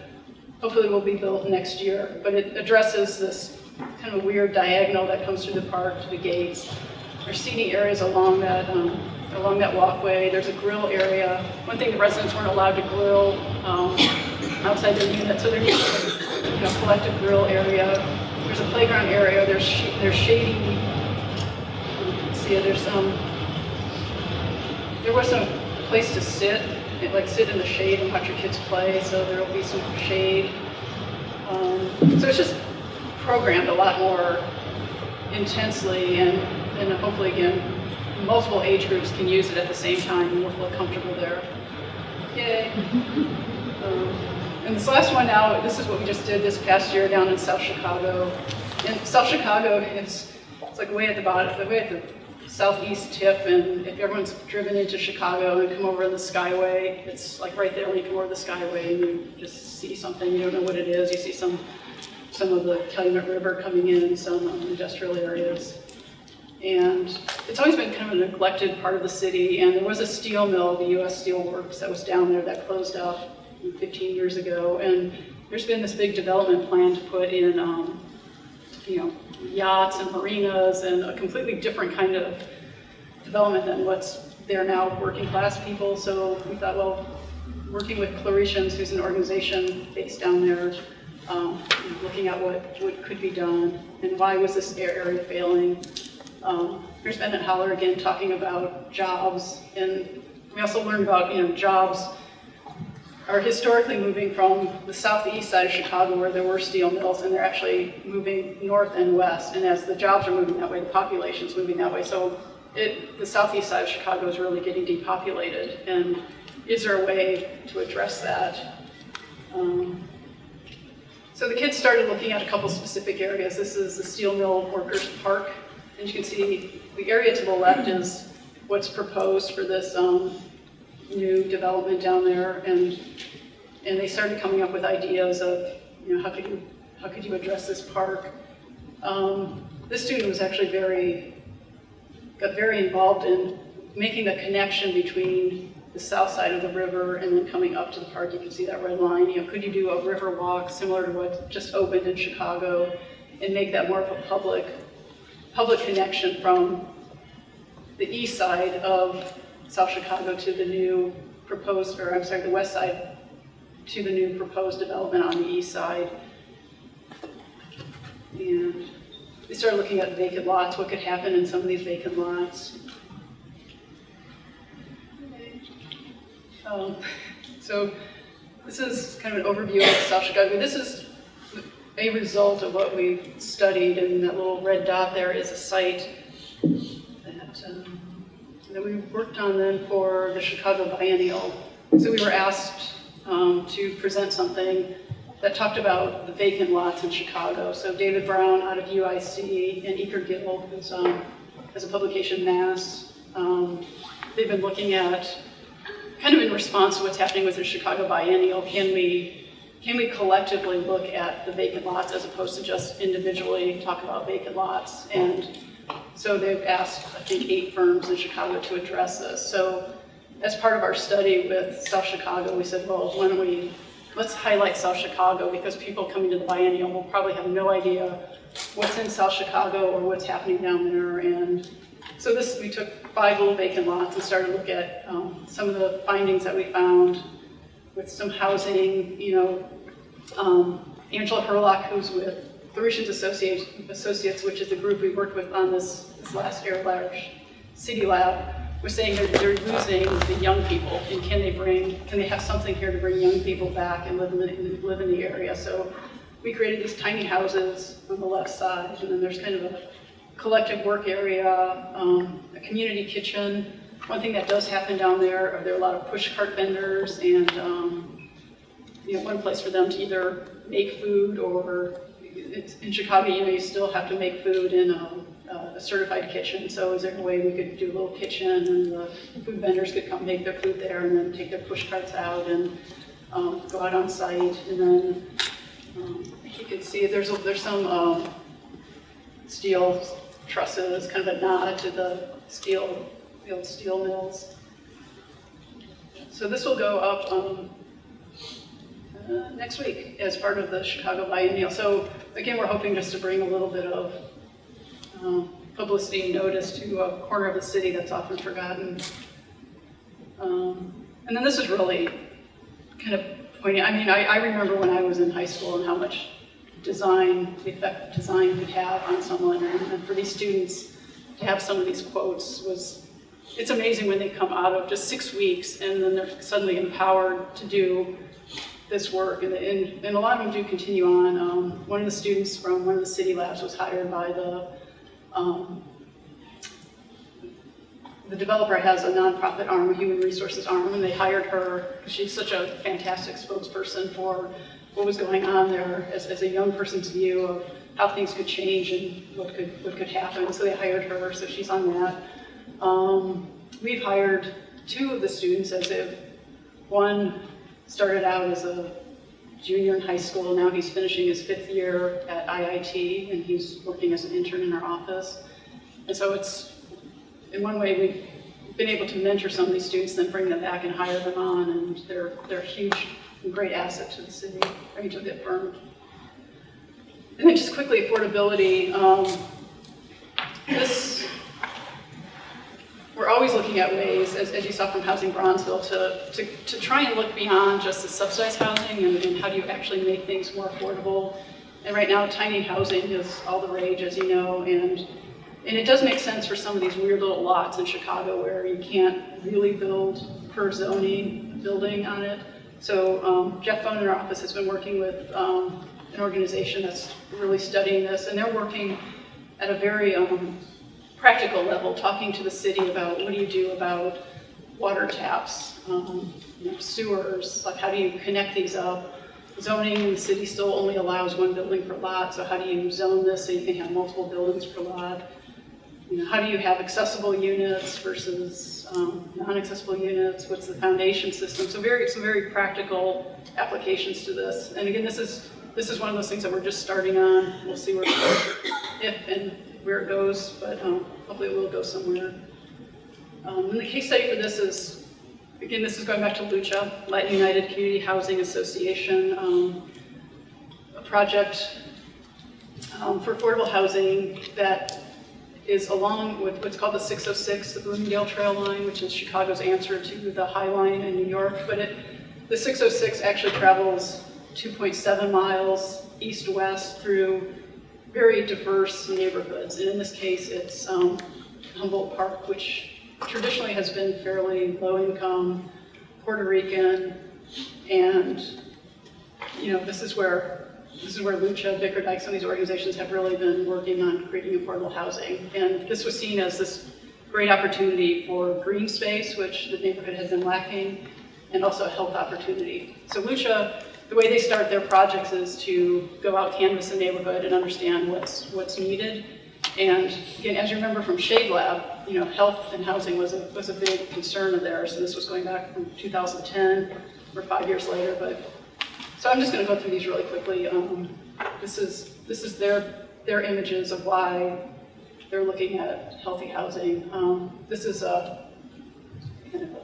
hopefully will be built next year. But it addresses this kind of weird diagonal that comes through the park to the gates. There's seating areas along that walkway. There's a grill area. One thing, the residents weren't allowed to grill outside their unit, so there's a collective grill area. There's a playground area. There's shading. You can see it. There was some place to sit, like sit in the shade and watch your kids play. So there will be some shade. So it's just programmed a lot more intensely, and hopefully again, multiple age groups can use it at the same time and we'll feel comfortable there. Yay. And this last one now, this is what we just did this past year down in South Chicago. And South Chicago, it's like way at the bottom, way at the southeast tip, and if everyone's driven into Chicago and come over the Skyway, it's like right there when you come over the Skyway and you just see something, you don't know what it is, you see some of the Calumet River coming in some industrial areas. And it's always been kind of a neglected part of the city, and there was a steel mill, the U.S. Steel Works, that was down there that closed up 15 years ago, and there's been this big development plan to put in, yachts and marinas and a completely different kind of development than what's there now, working class people. So we thought, well, working with Claretians, who's an organization based down there, looking at what could be done and why was this area failing. Here's Bennett Holler again talking about jobs, and we also learned about, jobs are historically moving from the southeast side of Chicago where there were steel mills, and they're actually moving north and west, and as the jobs are moving that way, the population's moving that way. So the southeast side of Chicago is really getting depopulated, and is there a way to address that? So the kids started looking at a couple specific areas. This is the Steel Mill Workers Park, and you can see the area to the left is what's proposed for this new development down there, and they started coming up with ideas of, how could you address this park? This student was actually got very involved in making the connection between the south side of the river and then coming up to the park. You can see that red line. Could you do a river walk similar to what just opened in Chicago and make that more of a public connection from the east side of South Chicago to the new proposed, the west side to the new proposed development on the east side. And we started looking at vacant lots, what could happen in some of these vacant lots. So this is kind of an overview of South Chicago. This is a result of what we studied, and that little red dot there is a site that we worked on then for the Chicago Biennial. So we were asked to present something that talked about the vacant lots in Chicago. So David Brown out of UIC and Eker Gill, who has a publication, Mass. They've been looking at, kind of in response to what's happening with the Chicago Biennial, can we collectively look at the vacant lots as opposed to just individually talk about vacant lots? And so they've asked, I think, 8 firms in Chicago to address this. So as part of our study with South Chicago, we said, well, let's highlight South Chicago, because people coming to the Biennial will probably have no idea what's in South Chicago or what's happening down there. And so we took 5 little vacant lots and started to look at some of the findings that we found with some housing. Angela Herlock, who's with Claretians Associates, which is the group we worked with on this last Air Large City Lab, was saying they're losing the young people, and can they have something here to bring young people back and live in the area? So we created these tiny houses on the left side, and then there's kind of a collective work area, a community kitchen. One thing that does happen down there are a lot of push cart vendors, and one place for them to either make food, or in Chicago, you still have to make food in a certified kitchen. So is there a way we could do a little kitchen, and the food vendors could come make their food there, and then take their push carts out and go out on site. And then I think you can see there's some steel trusses, kind of a nod to the old steel mills. So this will go up next week as part of the Chicago Biennial. So again, we're hoping just to bring a little bit of publicity and notice to a corner of the city that's often forgotten. And then this is really kind of poignant. I mean, I remember when I was in high school and how much the effect design could have on someone, and for these students to have some of these quotes it's amazing when they come out of just 6 weeks and then they're suddenly empowered to do this work, and a lot of them do continue on. One of the students from one of the city labs was hired by the developer has a nonprofit arm, a human resources arm, and they hired her because she's such a fantastic spokesperson for what was going on there as a young person's view of how things could change and what could happen. So they hired her, so she's on that. We've hired 2 of the students, as if one started out as a junior in high school. Now he's finishing his 5th year at IIT, and he's working as an intern in our office. And so it's, in one way, we've been able to mentor some of these students, then bring them back and hire them on, and they're a huge and great asset to the city, to the firm. And then just quickly, affordability. We're always looking at ways, as you saw from Housing Bronzeville, to try and look beyond just the subsidized housing and how do you actually make things more affordable. And right now, tiny housing is all the rage, as you know, and it does make sense for some of these weird little lots in Chicago where you can't really build per zoning building on it. So Jeff Bone in our office has been working with an organization that's really studying this, and they're working at a very practical level, talking to the city about what do you do about water taps, sewers, like how do you connect these up. Zoning in the city still only allows 1 building per lot, so how do you zone this so you can have multiple buildings per lot? How do you have accessible units versus non-accessible units? What's the foundation system? So very practical applications to this. And again, this is one of those things that we're just starting on. We'll see if and where it goes, but hopefully it will go somewhere. And the case study for this is, again, this is going back to LUCHA, Latin United Community Housing Association, a project for affordable housing that is along with what's called the 606, the Bloomingdale Trail line, which is Chicago's answer to the High Line in New York. But the 606 actually travels 2.7 miles east-west through very diverse neighborhoods. And in this case, it's Humboldt Park, which traditionally has been fairly low-income, Puerto Rican, and this is where LUCHA, Bickerdike, some of these organizations have really been working on creating affordable housing. And this was seen as this great opportunity for green space, which the neighborhood has been lacking, and also a health opportunity. So LUCHA, the way they start their projects is to go out, canvass the neighborhood, and understand what's needed. And again, as you remember from Shade Lab, health and housing was a big concern of theirs. And this was going back from 2010, or 5 years later. So I'm just going to go through these really quickly. This is their images of why they're looking at healthy housing. This is a kind of a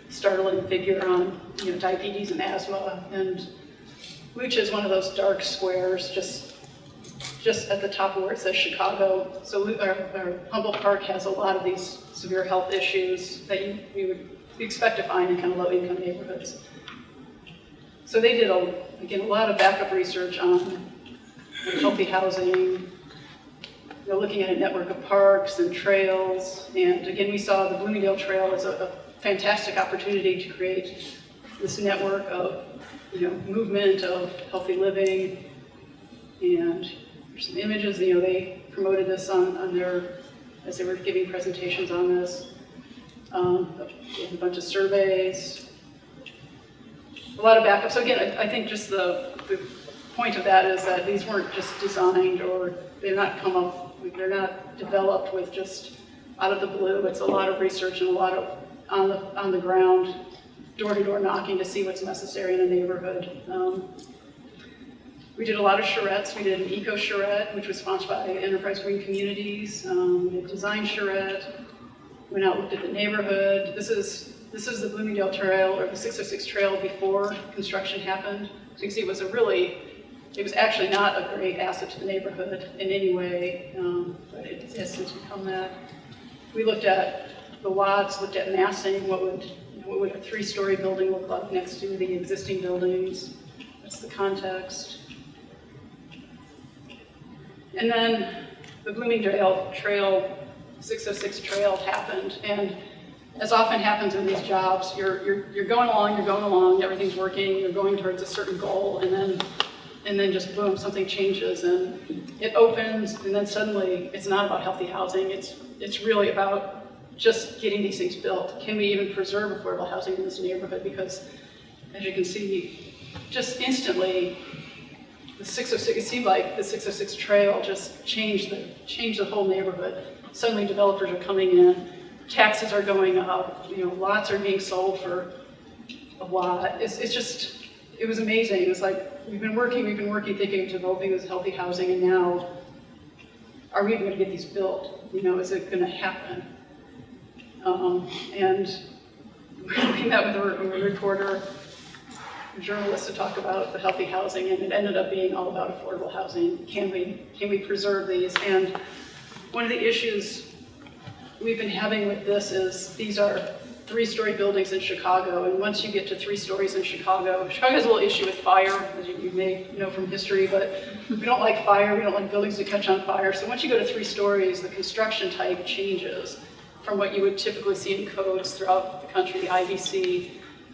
startling figure on diabetes and asthma, and LUCHA is one of those dark squares just at the top of where it says Chicago. So our Humboldt Park has a lot of these severe health issues that you would expect to find in kind of low-income neighborhoods. So they did, a lot of backup research on healthy housing, looking at a network of parks and trails. And again, we saw the Bloomingdale Trail as a fantastic opportunity to create this network of movement, of healthy living. And here's some images, they promoted this on their, as they were giving presentations on this. A bunch of surveys, a lot of backup. So again, I think just the point of that is that these weren't just designed, or they're not developed with just out of the blue. It's a lot of research and a lot of on the ground, door-to-door knocking to see what's necessary in a neighborhood. We did a lot of charrettes. We did an eco charrette, which was sponsored by Enterprise Green Communities. We did design charrette. Went out, looked at the neighborhood. This is the Bloomingdale Trail, or the 606 Trail, before construction happened. So you can see it was actually not a great asset to the neighborhood in any way, but it has since become that. We looked at the lots, looked at massing, what would a 3-story building look like next to the existing buildings. That's the context. And then the Bloomingdale Trail, 606 Trail happened, and as often happens in these jobs, you're going along, everything's working, you're going towards a certain goal, and then just boom, something changes, and it opens, and then suddenly it's not about healthy housing, it's really about just getting these things built. Can we even preserve affordable housing in this neighborhood? Because as you can see, just instantly, the 606, it seemed like the 606 Trail just changed the whole neighborhood. Suddenly developers are coming in, taxes are going up, lots are being sold for a lot. It was amazing. It was like, we've been working thinking of developing this healthy housing, and now, are we even going to get these built? Is it going to happen? And we met with a reporter, a journalist, to talk about the healthy housing, and it ended up being all about affordable housing. Can we preserve these? And one of the issues we've been having with this is these are 3-story buildings in Chicago, and once you get to 3 stories in Chicago has a little issue with fire, as you may know from history, but we don't like fire, we don't like buildings to catch on fire. So once you go to 3 stories, the construction type changes from what you would typically see in codes throughout the country, the IBC.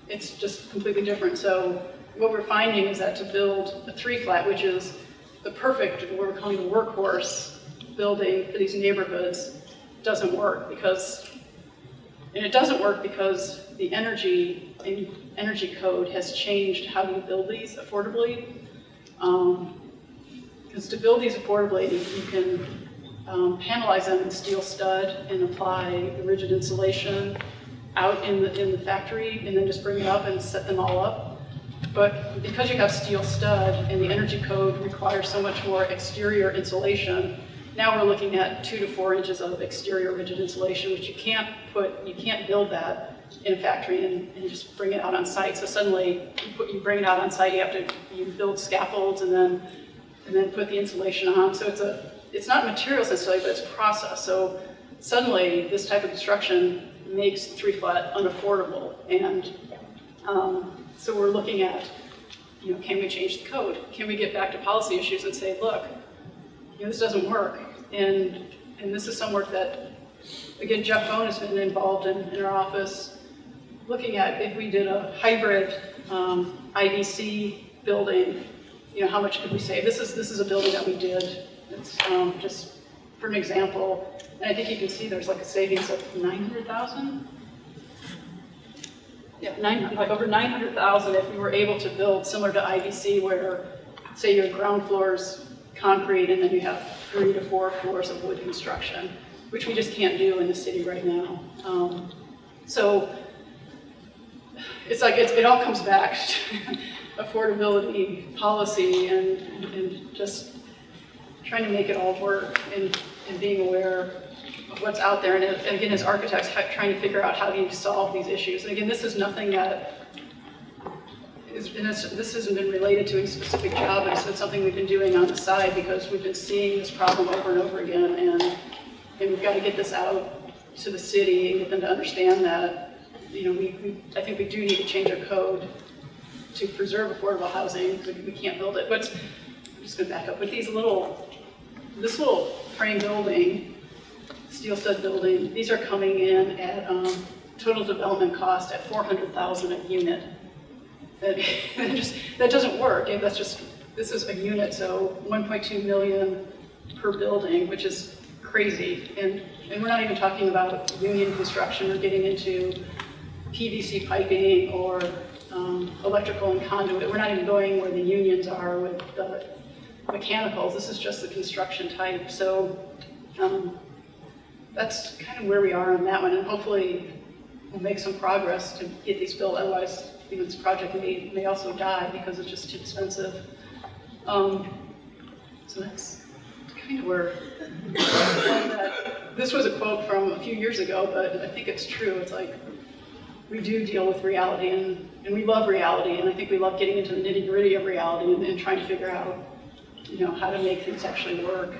It's just completely different. So what we're finding is that to build a 3-flat, which is the perfect, what we're calling the workhorse building for these neighborhoods, doesn't work because the energy code has changed how you build these affordably. Because to build these affordably, you can panelize them in steel stud and apply the rigid insulation out in the factory, and then just bring it up and set them all up. But because you have steel stud and the energy code requires so much more exterior insulation, now we're looking at 2 to 4 inches of exterior rigid insulation, which you can't build that in a factory and just bring it out on site. So suddenly you bring it out on site, you build scaffolds and then put the insulation on. So it's not materials necessarily, but it's a process. So suddenly this type of construction makes 3-flat unaffordable. And so we're looking at, can we change the code? Can we get back to policy issues and say, look, this doesn't work, and this is some work that, again, Jeff Bone has been involved in our office, looking at if we did a hybrid IBC building, how much could we save? This is a building that we did. It's just for an example, and I think you can see there's like a savings of 900,000. Yeah, over 900,000 if we were able to build similar to IBC, where, say, your ground floor's concrete, and then you have 3 to 4 floors of wood construction, which we just can't do in the city right now. So it's like it all comes back to affordability, policy, and just trying to make it all work, and being aware of what's out there. And again, as architects, trying to figure out how do you solve these issues. And again, this is nothing that this hasn't been related to a specific job, but it's something we've been doing on the side because we've been seeing this problem over and over again, and we've got to get this out to the city and get them to understand that, I think we do need to change our code to preserve affordable housing. We can't build it. But I'm just going to back up. With this little frame building, steel stud building, these are coming in at total development cost at $400,000 a unit. That doesn't work. That's just this is a unit, so 1.2 million per building, which is crazy. And we're not even talking about union construction or getting into PVC piping or electrical and conduit. We're not even going where the unions are with the mechanicals. This is just the construction type. So that's kind of where we are on that one, and hopefully we'll make some progress to get these built. Otherwise, this project may also die because it's just too expensive. So that's kind of where this was a quote from a few years ago, but I think it's true. It's like we do deal with reality, and we love reality, and I think we love getting into the nitty-gritty of reality and trying to figure out, how to make things actually work.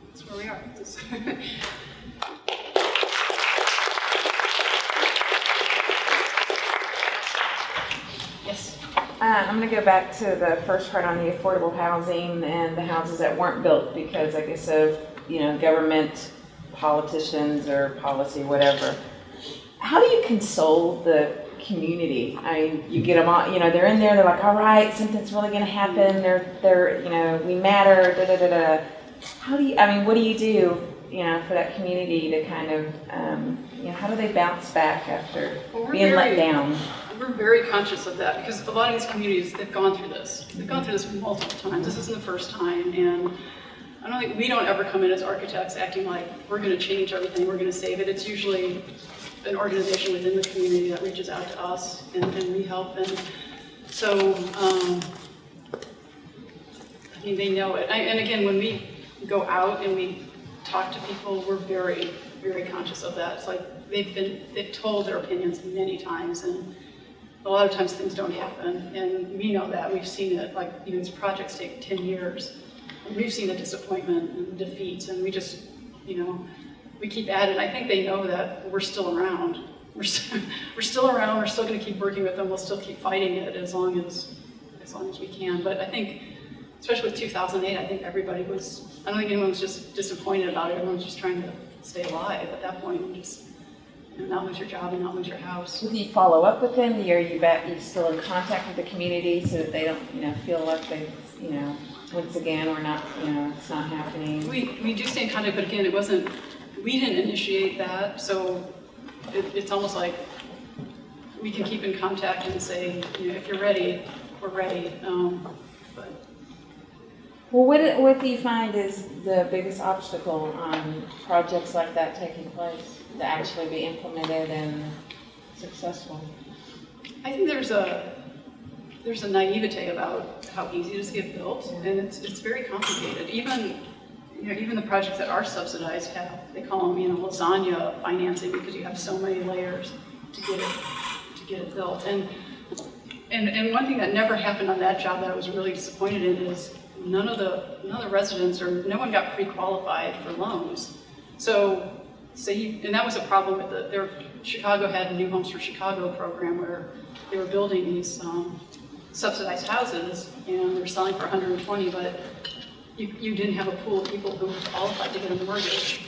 That's where we are. Yes. I'm going to go back to the first part on the affordable housing and the houses that weren't built because, I guess, of government, politicians, or policy, whatever. How do you console the community? I mean, you get them all. They're in there. They're like, all right, something's really going to happen. They're we matter. Da da da da. How do you? I mean, what do you do? For that community to kind of, how do they bounce back after being let down? We're very conscious of that because a lot of these communities, they've gone through this. They've gone through this multiple times. This isn't the first time, and I don't think we don't ever come in as architects acting like we're going to change everything, we're going to save it. It's usually an organization within the community that reaches out to us, and we help. And so, they know it. And again, when we go out and we talk to people, we're very, very conscious of that. It's like they've told their opinions many times, and a lot of times things don't happen, and we know that. We've seen it. Like these projects take 10 years, and we've seen the disappointment and the defeats, and we just, we keep at it. I think they know that we're still around. We're still around. We're still going to keep working with them. We'll still keep fighting it as long as we can. But I think, especially with 2008, I think everybody was. I don't think anyone was just disappointed about it. Everyone was just trying to stay alive at that point and just not lose your job and not lose your house. Do you follow up with them? Are you still in contact with the community so that they don't, feel like they, once again, or not, it's not happening? We do stay in contact, but again, we didn't initiate that, so it's almost like we can keep in contact and say, if you're ready, we're ready. Well, what do you find is the biggest obstacle on projects like that taking place to actually be implemented and successful? I think there's a naivete about how easy it is to get built, and it's very complicated. Even the projects that are subsidized they call them lasagna financing because you have so many layers to get it built. And one thing that never happened on that job that I was really disappointed in is none of the residents or no one got pre-qualified for loans. And that was a problem with Chicago had a New Homes for Chicago program where they were building these subsidized houses and they were selling for $120, but you didn't have a pool of people who were qualified to get a mortgage.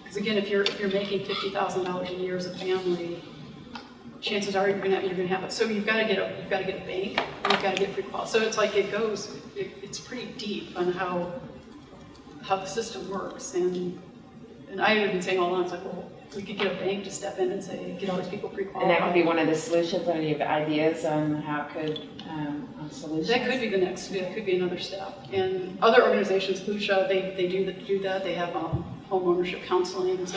Because again, if you're making $50,000 a year as a family, chances are you're going to have it. So you've got to get a bank. You've got to get pre-qualified. So it's like it's pretty deep on how the system works. And I have been saying all along, it's like, well, we could get a bank to step in and say, get all these people pre-qualified. And that could be one of the solutions. Any of the ideas on how it could on solutions? That could be the next. That could be another step. And other organizations, Lucia, they do that. They have home ownership counseling. And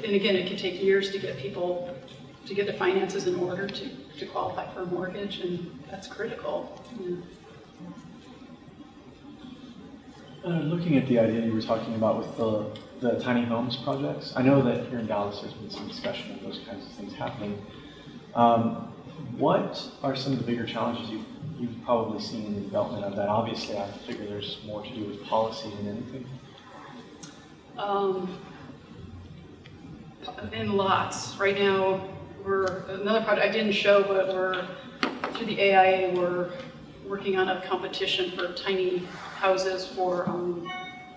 again, it can take years to get people to get their finances in order to qualify for a mortgage, and that's critical. Yeah. Looking at the idea you were talking about with the tiny homes projects, I know that here in Dallas there's been some discussion of those kinds of things happening. What are some of the bigger challenges you've probably seen in the development of that? Obviously, I figure there's more to do with policy than anything. In lots. Right now, another project I didn't show, but we're through the AIA, we're working on a competition for tiny houses for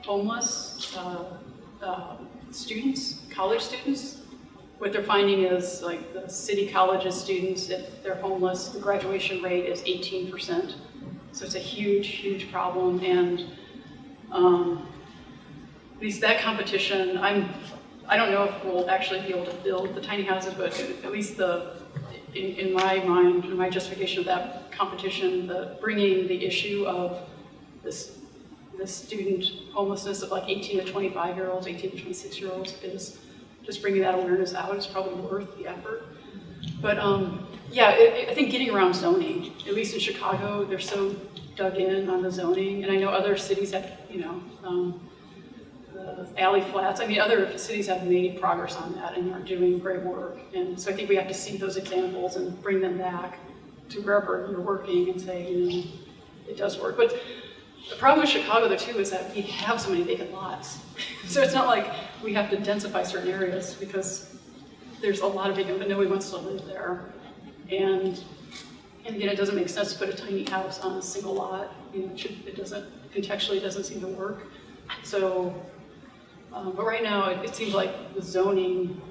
homeless students, college students. what they're finding is like the city colleges students, if they're homeless, the graduation rate is 18%. So it's a huge, huge problem. And at least that competition, I don't know if we'll actually be able to build the tiny houses, but at least in my mind, in my justification of that competition, bringing the issue of this student homelessness of like 18 to 25-year-olds, 18 to 26-year-olds is just bringing that awareness out is probably worth the effort. But yeah, I think getting around zoning, at least in Chicago, they're so dug in on the zoning, and I know other cities have, the alley flats. I mean, other cities have made progress on that and are doing great work. And so I think we have to see those examples and bring them back to wherever you're working and say, it does work. But the problem with Chicago, though, too, is that we have so many vacant lots. So it's not like we have to densify certain areas because there's a lot of vacant, but nobody wants to live there. And again, it doesn't make sense to put a tiny house on a single lot. Contextually, it doesn't seem to work. So, but right now, it seems like the zoning,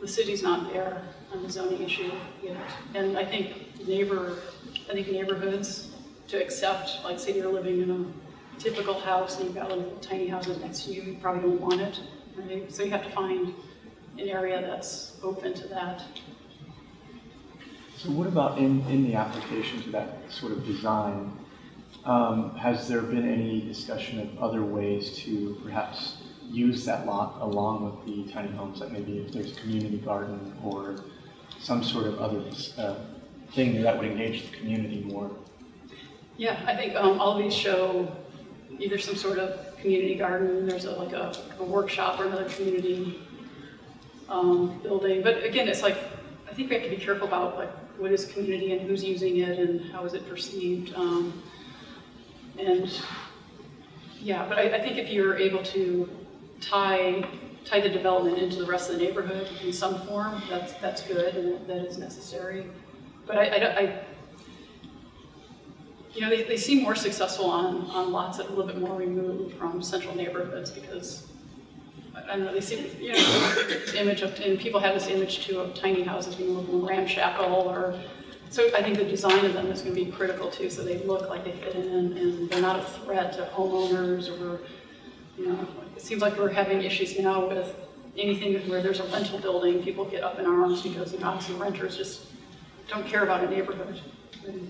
the city's not there on the zoning issue yet. And I think neighborhoods to accept, like say you're living in a typical house and you've got little tiny houses next to you, you probably don't want it, right? So you have to find an area that's open to that. So what about in the application to that sort of design, has there been any discussion of other ways to perhaps use that lot along with the tiny homes, like maybe if there's a community garden or some sort of other thing that would engage the community more? Yeah, I think all of these show either some sort of community garden, there's a workshop or another community building. But again, it's like, I think we have to be careful about like what is community and who's using it and how is it perceived. And yeah, but I think if you're able to tie the development into the rest of the neighborhood in some form, that's good and that is necessary. But they seem more successful on lots that are a little bit more removed from central neighborhoods because, I don't know, they seem, this image of, and people have this image too of tiny houses being a little more ramshackle so I think the design of them is going to be critical too, so they look like they fit in and they're not a threat to homeowners or, it seems like we're having issues now with anything where there's a rental building, people get up in arms because obviously renters just don't care about a neighborhood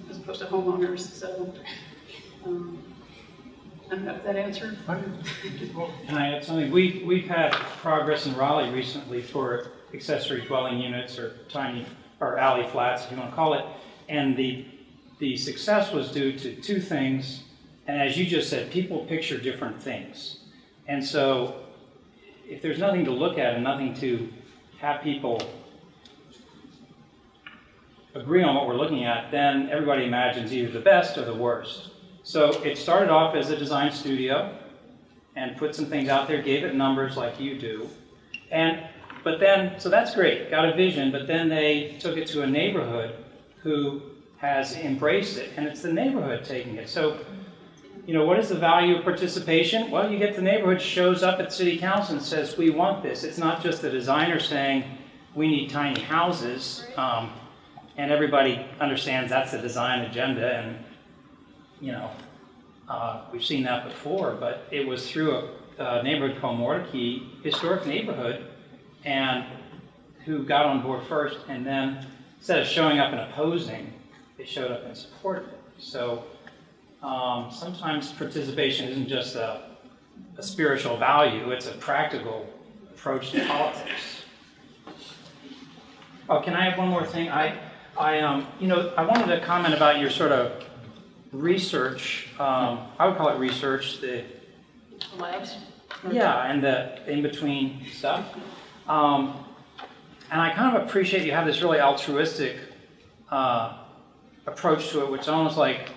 as opposed to homeowners. So I don't know if that answered. Can I add something? We've had progress in Raleigh recently for accessory dwelling units or tiny or alley flats, if you want to call it, and the success was due to two things. And as you just said, people picture different things, and so if there's nothing to look at and nothing to have people agree on what we're looking at, then everybody imagines either the best or the worst. So it started off as a design studio and put some things out there, gave it numbers like you do. So that's great, got a vision, but then they took it to a neighborhood who has embraced it, and it's the neighborhood taking it. So, what is the value of participation? Well, you get the neighborhood shows up at city council and says, we want this. It's not just the designer saying, we need tiny houses. And everybody understands that's the design agenda, and we've seen that before. But it was through a neighborhood called Mordecai, historic neighborhood, and who got on board first, and then instead of showing up and opposing, they showed up and supported it. So sometimes participation isn't just a spiritual value; it's a practical approach to politics. Oh, can I have one more thing? I wanted to comment about your sort of research. I would call it research. The labs. Yeah, and the in-between stuff. And I kind of appreciate you have this really altruistic approach to it, which is almost like,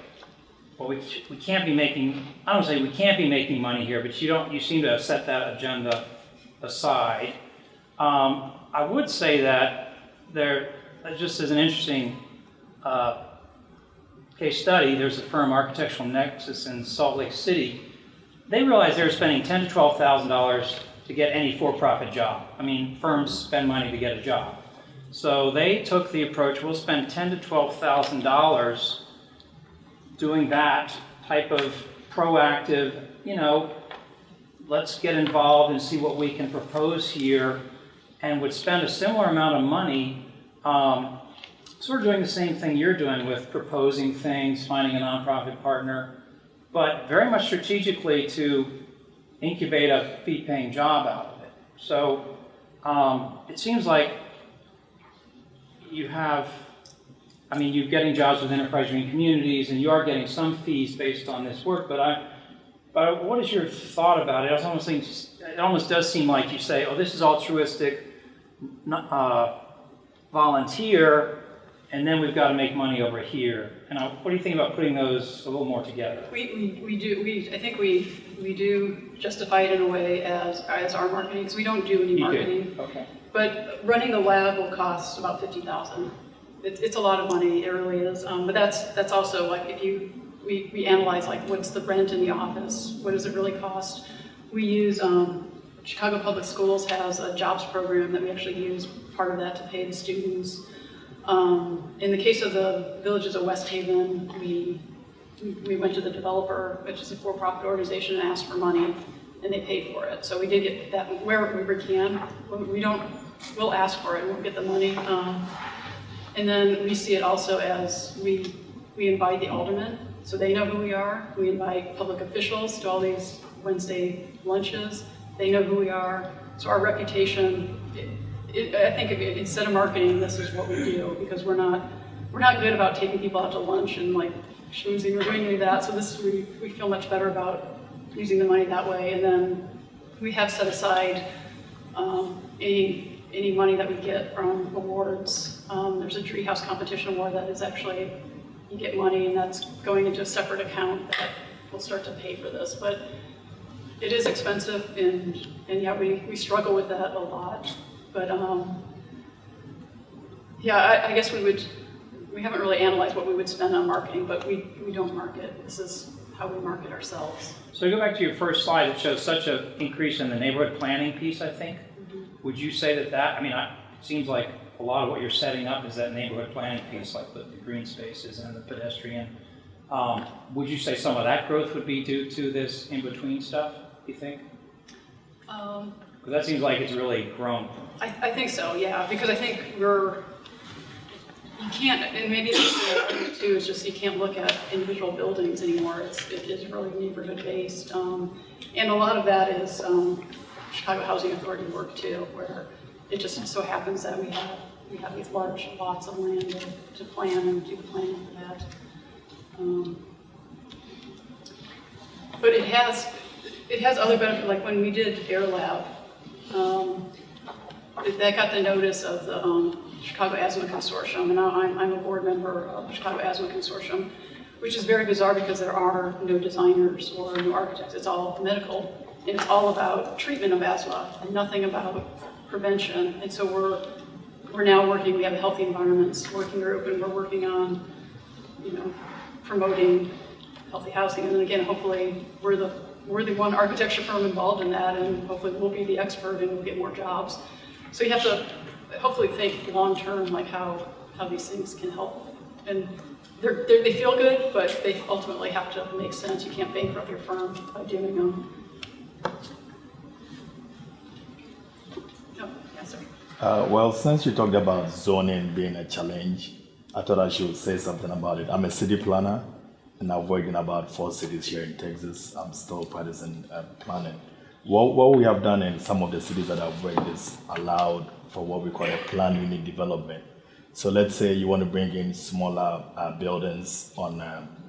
well, we can't be making. I don't say we can't be making money here, but you seem to have set that agenda aside. I would say that there. Just as an interesting case study, there's a firm, Architectural Nexus in Salt Lake City. They realized they were spending $10,000 to $12,000 to get any for-profit job. I mean, firms spend money to get a job. So they took the approach, we'll spend $10,000 to $12,000 doing that type of proactive, let's get involved and see what we can propose here, and would spend a similar amount of money sort of doing the same thing you're doing with proposing things, finding a nonprofit partner, but very much strategically to incubate a fee-paying job out of it. So it seems like you have, you're getting jobs with enterprise green communities, and you are getting some fees based on this work, but what is your thought about it? It almost does seem like you say, oh, this is altruistic, volunteer, and then we've got to make money over here. And what do you think about putting those a little more together? I think we do justify it in a way as our marketing, because we don't do any marketing. Okay. But running the lab will cost about $50,000. It's a lot of money, it really is. But that's also like we analyze like what's the rent in the office, what does it really cost. We use Chicago Public Schools has a jobs program that we actually use part of that to pay the students. In the case of the Villages of West Haven, we went to the developer, which is a for-profit organization, and asked for money, and they paid for it. So we did get that wherever we can. We'll ask for it and we'll get the money. And then we see it also as we invite the aldermen, so they know who we are. We invite public officials to all these Wednesday lunches. They know who we are. So our reputation, I think instead of marketing, this is what we do, because we're not good about taking people out to lunch and like schmoozing or doing any of that. So we feel much better about using the money that way. And then we have set aside any money that we get from awards. There's a treehouse competition award that is actually, you get money, and that's going into a separate account that will start to pay for this. But it is expensive, and yeah, we struggle with that a lot. But yeah, I guess we haven't really analyzed what we would spend on marketing, but we don't market. This is how we market ourselves. So go back to your first slide. It shows such an increase in the neighborhood planning piece, I think. Mm-hmm. Would you say that, it seems like a lot of what you're setting up is that neighborhood planning piece, like the green spaces and the pedestrian. Would you say some of that growth would be due to this in-between stuff, do you think? Because that seems like it's really grown. I think so, yeah, because I think you can't, and maybe this is the argument too, is just you can't look at individual buildings anymore. It is really neighborhood based. And a lot of that is Chicago Housing Authority work too, where it just so happens that we have these large lots of land to plan and do planning for that. But it has other benefits, like when we did Air Lab, that got the notice of the Chicago Asthma Consortium, and I'm a board member of the Chicago Asthma Consortium, which is very bizarre because there are no designers or no architects. It's all medical, and it's all about treatment of asthma and nothing about prevention. And so we're now working, we have a Healthy Environments working group, and we're working on, promoting healthy housing. And then again, hopefully we're the one architecture firm involved in that, and hopefully we'll be the expert and we'll get more jobs. So you have to hopefully think long-term, like how these things can help. And they feel good, but they ultimately have to make sense. You can't bankrupt your firm by doing them. Oh, yes, sir. Well, since you talked about zoning being a challenge, I thought I should say something about it. I'm a city planner, and I've worked in about 4 cities here in Texas. I'm still practicing planning. What we have done in some of the cities that I've worked is allowed for what we call a planned unit development. So let's say you want to bring in smaller buildings on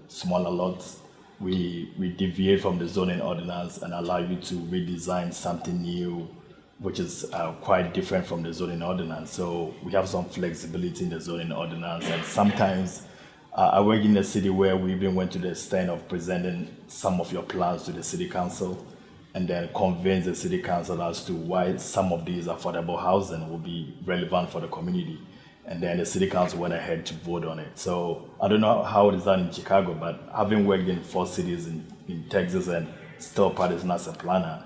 smaller lots. We deviate from the zoning ordinance and allow you to redesign something new, which is quite different from the zoning ordinance. So we have some flexibility in the zoning ordinance, and sometimes I work in a city where we even went to the extent of presenting some of your plans to the city council and then convince the city council as to why some of these affordable housing will be relevant for the community. And then the city council went ahead to vote on it. So I don't know how it is done in Chicago, but having worked in 4 cities in Texas and still practicing as a planner,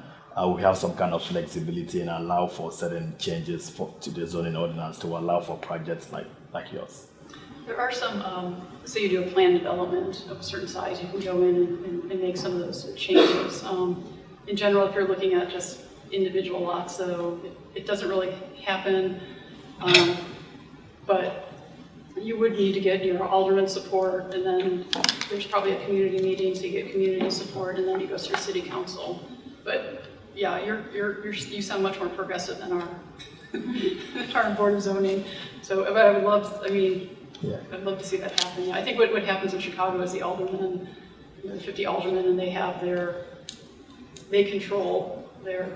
we have some kind of flexibility and allow for certain changes to the zoning ordinance to allow for projects like yours. There are some, say you do a plan development of a certain size, you can go in and make some of those changes. In general, if you're looking at just individual lots, though, it doesn't really happen. But you would need to get your alderman support, and then there's probably a community meeting, so you get community support, and then you go through city council. But yeah, you sound much more progressive than our board of zoning. So, but I would love, Yeah. I'd love to see that happen. I think what happens in Chicago is the aldermen, 50 aldermen, and they control their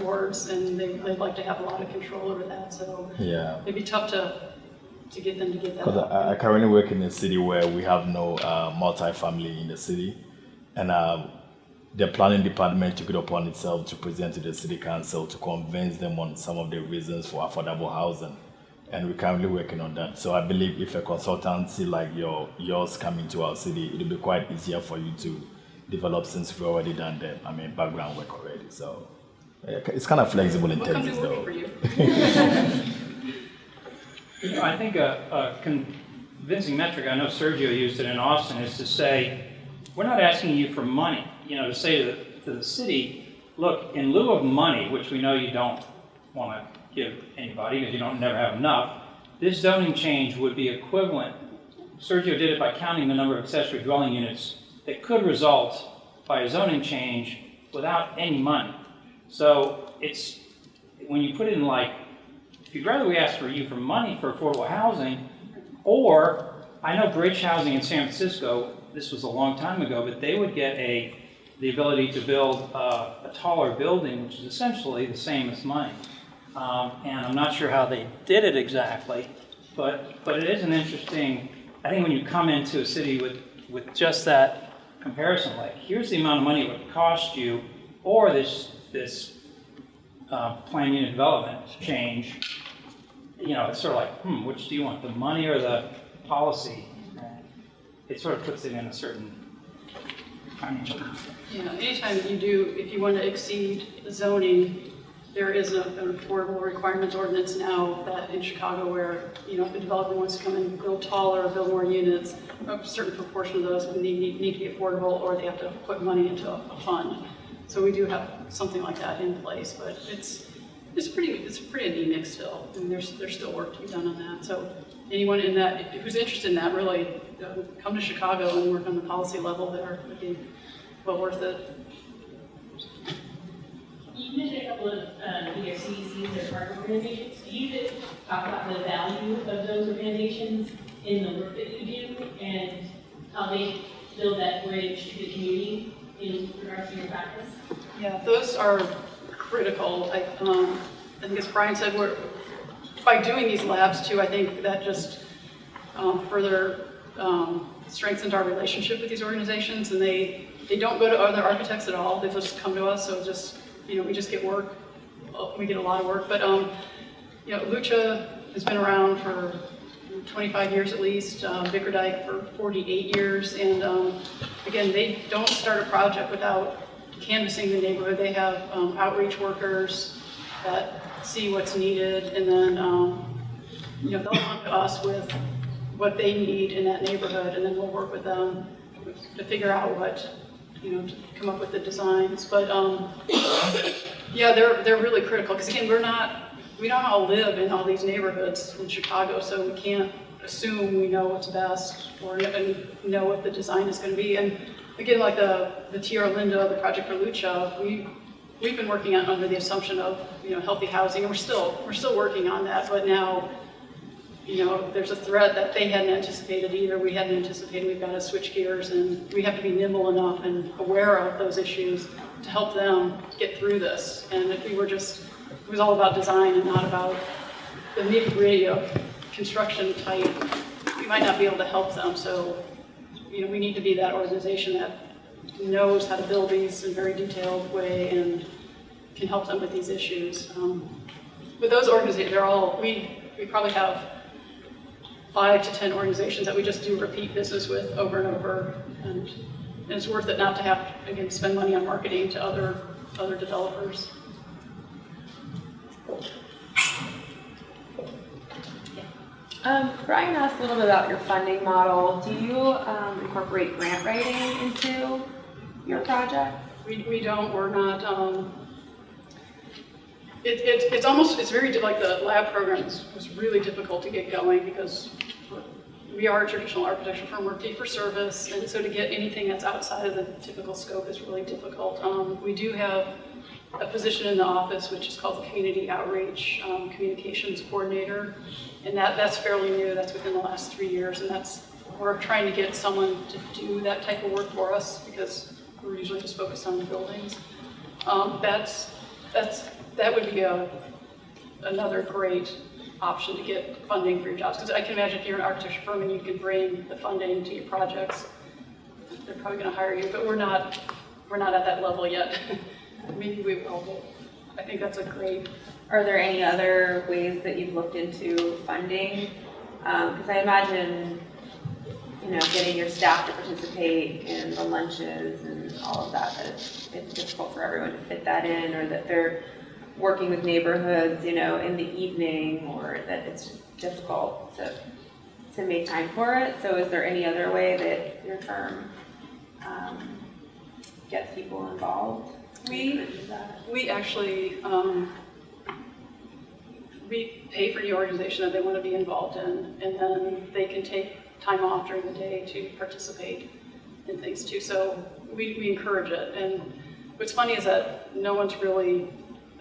wards, and they'd like to have a lot of control over that. So Yeah. it'd be tough to get them to get that. Because I currently work in a city where we have no multifamily in the city, and the planning department took it upon itself to present to the city council to convince them on some of the reasons for affordable housing. And we're currently working on that. So I believe if a consultancy like yours come into our city, it'll be quite easier for you to develop since we've already done the background work already. So it's kind of flexible in We'll come Texas to work though. for you. I think a convincing metric, I know Sergio used it in Austin, is to say, we're not asking you for money. To say to the city, look, in lieu of money, which we know you don't want to give anybody because you don't never have enough, this zoning change would be equivalent. Sergio did it by counting the number of accessory dwelling units that could result by a zoning change without any money. So it's, when you put it in if you'd rather we ask for money for affordable housing, or I know Bridge Housing in San Francisco, this was a long time ago, but they would get the ability to build a taller building, which is essentially the same as mine. And I'm not sure how they did it exactly, but it is an interesting, I think when you come into a city with just that comparison, here's the amount of money it would cost you, or this plan unit development change, it's sort of which do you want, the money or the policy? It sort of puts it in a certain financial context. Yeah, anytime if you want to exceed zoning, there is an affordable requirements ordinance now that in Chicago where, if the developer wants to come and build taller or build more units, a certain proportion of those would need to be affordable, or they have to put money into a fund. So we do have something like that in place, but it's pretty anemic still, and there's still work to be done on that. So anyone who's interested in that, really come to Chicago and work on the policy level there. Would be well worth it. You mentioned a couple of either CDCs or partner organizations. Do you talk about the value of those organizations in the work that you do and how they build that bridge to the community in regards to your practice? Yeah, those are critical. I think as Brian said, by doing these labs too, I think that just further strengthens our relationship with these organizations, and they don't go to other architects at all. They just come to us, so we just get work. We get a lot of work, but Lucha has been around for 25 years at least, Bickerdike for 48 years, and again, they don't start a project without canvassing the neighborhood. They have outreach workers that see what's needed, and then they'll come to us with what they need in that neighborhood, and then we'll work with them to figure out what, to come up with the designs. But yeah, they're really critical, because again, we don't all live in all these neighborhoods in Chicago, so we can't assume we know what's best or know what the design is going to be. And again, like the TR Linda, the project for Lucha, we've been working on under the assumption of healthy housing, and we're still working on that. But now there's a threat that they hadn't anticipated either. We hadn't anticipated. We've got to switch gears, and we have to be nimble enough and aware of those issues to help them get through this. And if it was all about design and not about the nitty-gritty of construction type, we might not be able to help them. So we need to be that organization that knows how to build these in a very detailed way and can help them with these issues. With those organizations, we probably have 5 to 10 organizations that we just do repeat business with over and over, and it's worth it not to have to, again, spend money on marketing to other other developers. Brian asked a little bit about your funding model. Do you incorporate grant writing into your project? We don't, we're not, it's almost, it's very, like the lab program was really difficult to get going because we are a traditional architecture firm, we're fee for service, and so to get anything that's outside of the typical scope is really difficult. We do have a position in the office which is called the Community Outreach Communications Coordinator, and that's fairly new, that's within the last 3 years, and we're trying to get someone to do that type of work for us because we're usually just focused on the buildings. That would be another great option to get funding for your jobs. Because I can imagine if you're an architecture firm and you can bring the funding to your projects, they're probably going to hire you. But we're not at that level yet. Maybe we will. But I think that's a great. Are there any other ways that you've looked into funding? Because I imagine, getting your staff to participate in the lunches and all of that, it's difficult for everyone to fit that in, or that they're working with neighborhoods, in the evening, or that it's just difficult to make time for it. So is there any other way that your firm gets people involved? We actually we pay for the organization that they want to be involved in, and then they can take time off during the day to participate in things too. So we encourage it. And what's funny is that no one's really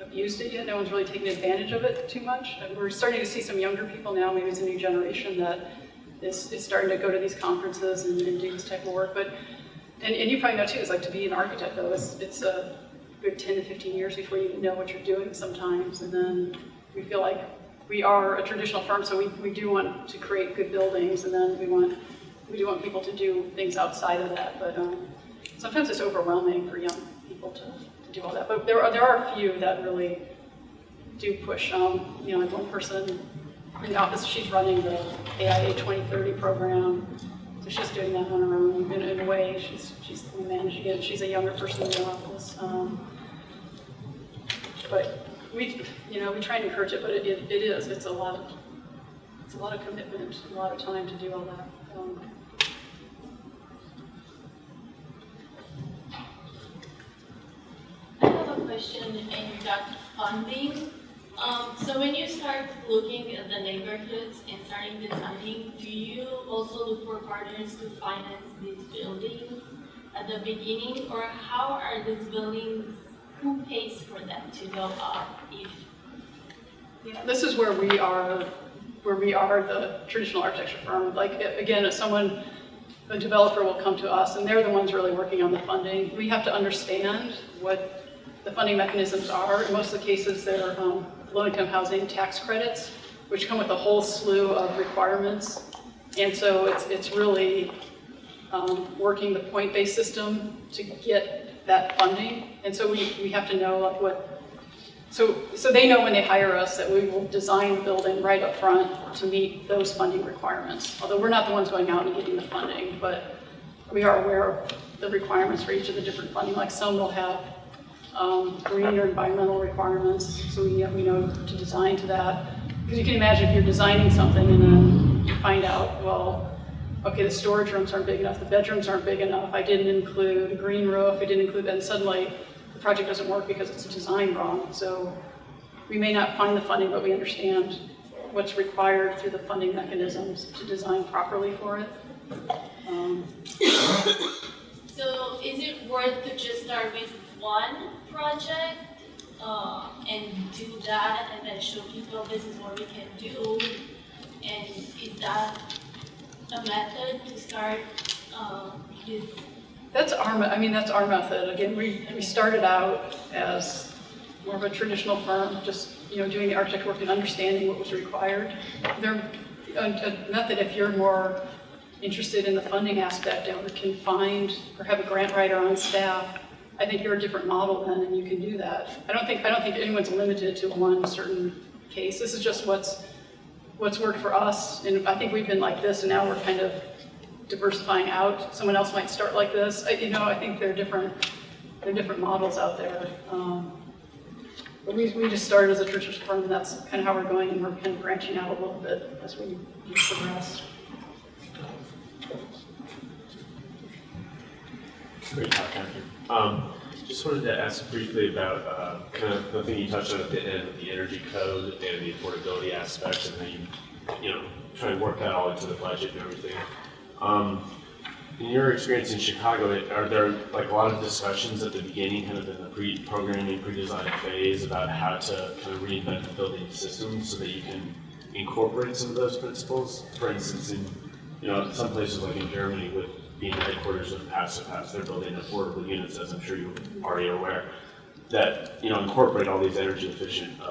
abused it yet. No one's really taken advantage of it too much. And we're starting to see some younger people now, maybe it's a new generation that is starting to go to these conferences and do this type of work. But and you probably know too, it's like to be an architect though, it's a good 10 to 15 years before you know what you're doing sometimes. And then we feel like we are a traditional firm, so we do want to create good buildings, and then we do want people to do things outside of that. But sometimes it's overwhelming for young people to do all that. But there are a few that really do push. Like one person in the office, she's running the AIA 2030 program, so she's doing that on her own. In a way, she's managing it. She's a younger person in the office. But we try and encourage it, but it's a lot of commitment, a lot of time to do all that. I have a question in regard to funding. So when you start looking at the neighborhoods and starting designing, do you also look for partners to finance these buildings at the beginning, or how are these buildings? Who pays for them to go up? This is where we are the traditional architecture firm. Like again, a developer will come to us, and they're the ones really working on the funding. We have to understand what the funding mechanisms are. In most of the cases, they're low-income housing tax credits, which come with a whole slew of requirements. And so it's really working the point-based system to get that funding. And so we have to know so they know when they hire us that we will design the building right up front to meet those funding requirements. Although we're not the ones going out and getting the funding, but we are aware of the requirements for each of the different funding. Like some will have green or environmental requirements, so we know to design to that. Because you can imagine if you're designing something and then you find out, well, okay, the storage rooms aren't big enough, the bedrooms aren't big enough, I didn't include a green roof, I didn't include that, and suddenly the project doesn't work because it's designed wrong. So we may not find the funding, but we understand what's required through the funding mechanisms to design properly for it. So is it worth to just start with one project and do that and then show people this is what we can do? And is that a method to start this? That's our method. Again, we started out as more of a traditional firm, just doing the architect work and understanding what was required. A method, if you're more interested in the funding aspect or can find or have a grant writer on staff, I think you're a different model then, and you can do that. I don't think anyone's limited to one certain case. This is just what's worked for us, and I think we've been like this, and now we're kind of diversifying out. Someone else might start like this. I think they're different there are different models out there. But we just started as a traditional firm, and that's kind of how we're going, and we're kind of branching out a little bit as we progress. Great talk, Catherine. Just wanted to ask briefly about kind of the thing you touched on at the end, the energy code and the affordability aspects, and how you try and work that all into the budget and everything. In your experience in Chicago, are there like a lot of discussions at the beginning, kind of in the pre-programming, pre-design phase, about how to kind of reinvent the building system so that you can incorporate some of those principles? For instance, in some places like in Germany, with being the headquarters of Passive House, they're building affordable units, as I'm sure you already are aware, that incorporate all these energy efficient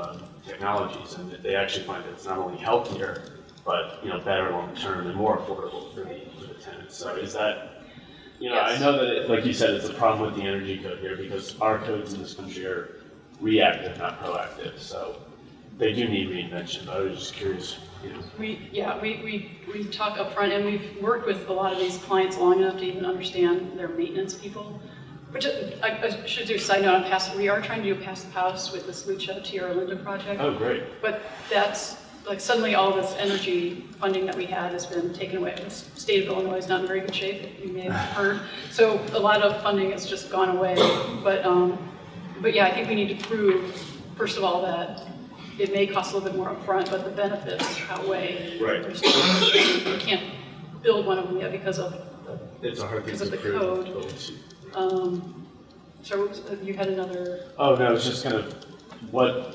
technologies, and that they actually find that it's not only healthier, but better long term and more affordable for the tenants. So is that Yes. I know that like you said, it's a problem with the energy code here because our codes in this country are reactive, not proactive. So they do need reinvention. But I was just curious. We talk up front, and we've worked with a lot of these clients long enough to even understand their maintenance people. Which I should do a side note on Passive. We are trying to do a Passive House with this Lucha Tierra Linda project. Oh, great. But that's like suddenly all this energy funding that we had has been taken away. The state of Illinois is not in very good shape, you may have heard. So a lot of funding has just gone away. But yeah, I think we need to prove, first of all, that it may cost a little bit more upfront, but the benefits outweigh. Right. You can't build one of them yet because of It's a hard thing to the prove. code. So you had another. Oh no, it's just kind of what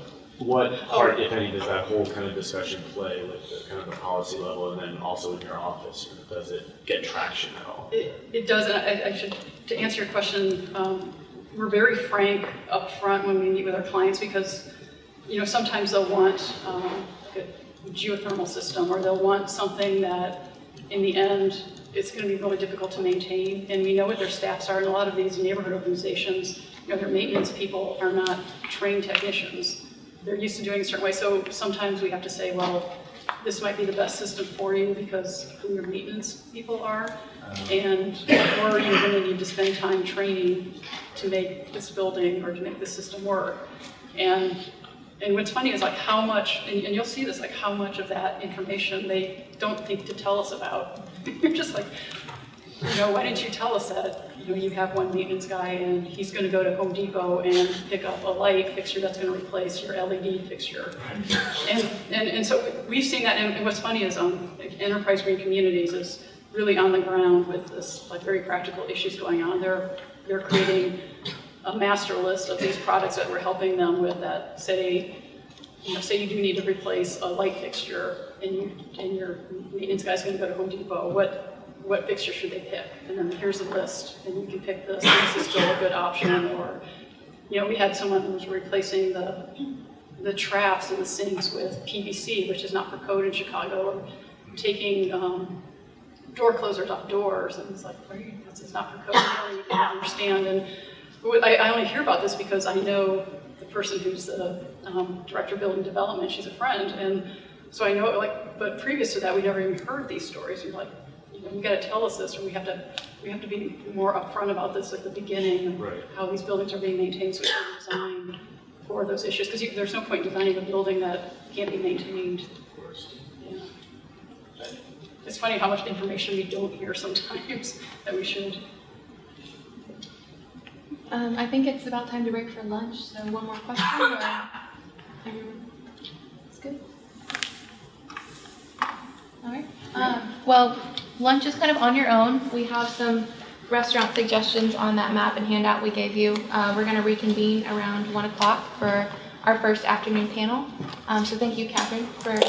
part, if any, does that whole kind of discussion play with the kind of the policy level, and then also in your office? Does it get traction at all? It does, and I should, to answer your question, we're very frank up front when we meet with our clients because, sometimes they'll want a geothermal system, or they'll want something that, in the end, it's going to be really difficult to maintain, and we know what their staffs are. And a lot of these neighborhood organizations, their maintenance people are not trained technicians. They're used to doing a certain way, so sometimes we have to say, well, this might be the best system for you because of who your maintenance people are, or you're going to need to spend time training to make this building or to make this system work. And what's funny is like how much, and you'll see this, like how much of that information they don't think to tell us about. You're just like, why didn't you tell us that? You have one maintenance guy and he's going to go to Home Depot and pick up a light fixture that's going to replace your LED fixture. And so we've seen that, and what's funny is Enterprise Green Communities is really on the ground with this like very practical issues going on. They're creating a master list of these products that we're helping them with that say you do need to replace a light fixture and your maintenance guy's going to go to Home Depot. What fixture should they pick? And then here's a list, and you can pick this. This is still a good option. Or, we had someone who was replacing the troughs in the sinks with PVC, which is not for code in Chicago, or taking door closers off doors. And it's like, this is not for code. You don't understand. And I only hear about this because I know the person who's the director of building development. She's a friend, and so I know. But previous to that, we never even heard these stories. You're like, you got to tell us this, or we have to be more upfront about this at the beginning, and right. How these buildings are being maintained, so they're designed for those issues. Because there's no point in designing a building that can't be maintained. Of course. Yeah. But it's funny how much information we don't hear sometimes that we should. I think it's about time to break for lunch. So one more question, or everyone? It's good. All right. Well, lunch is kind of on your own. We have some restaurant suggestions on that map and handout we gave you. We're going to reconvene around 1 o'clock for our first afternoon panel. So thank you, Catherine, for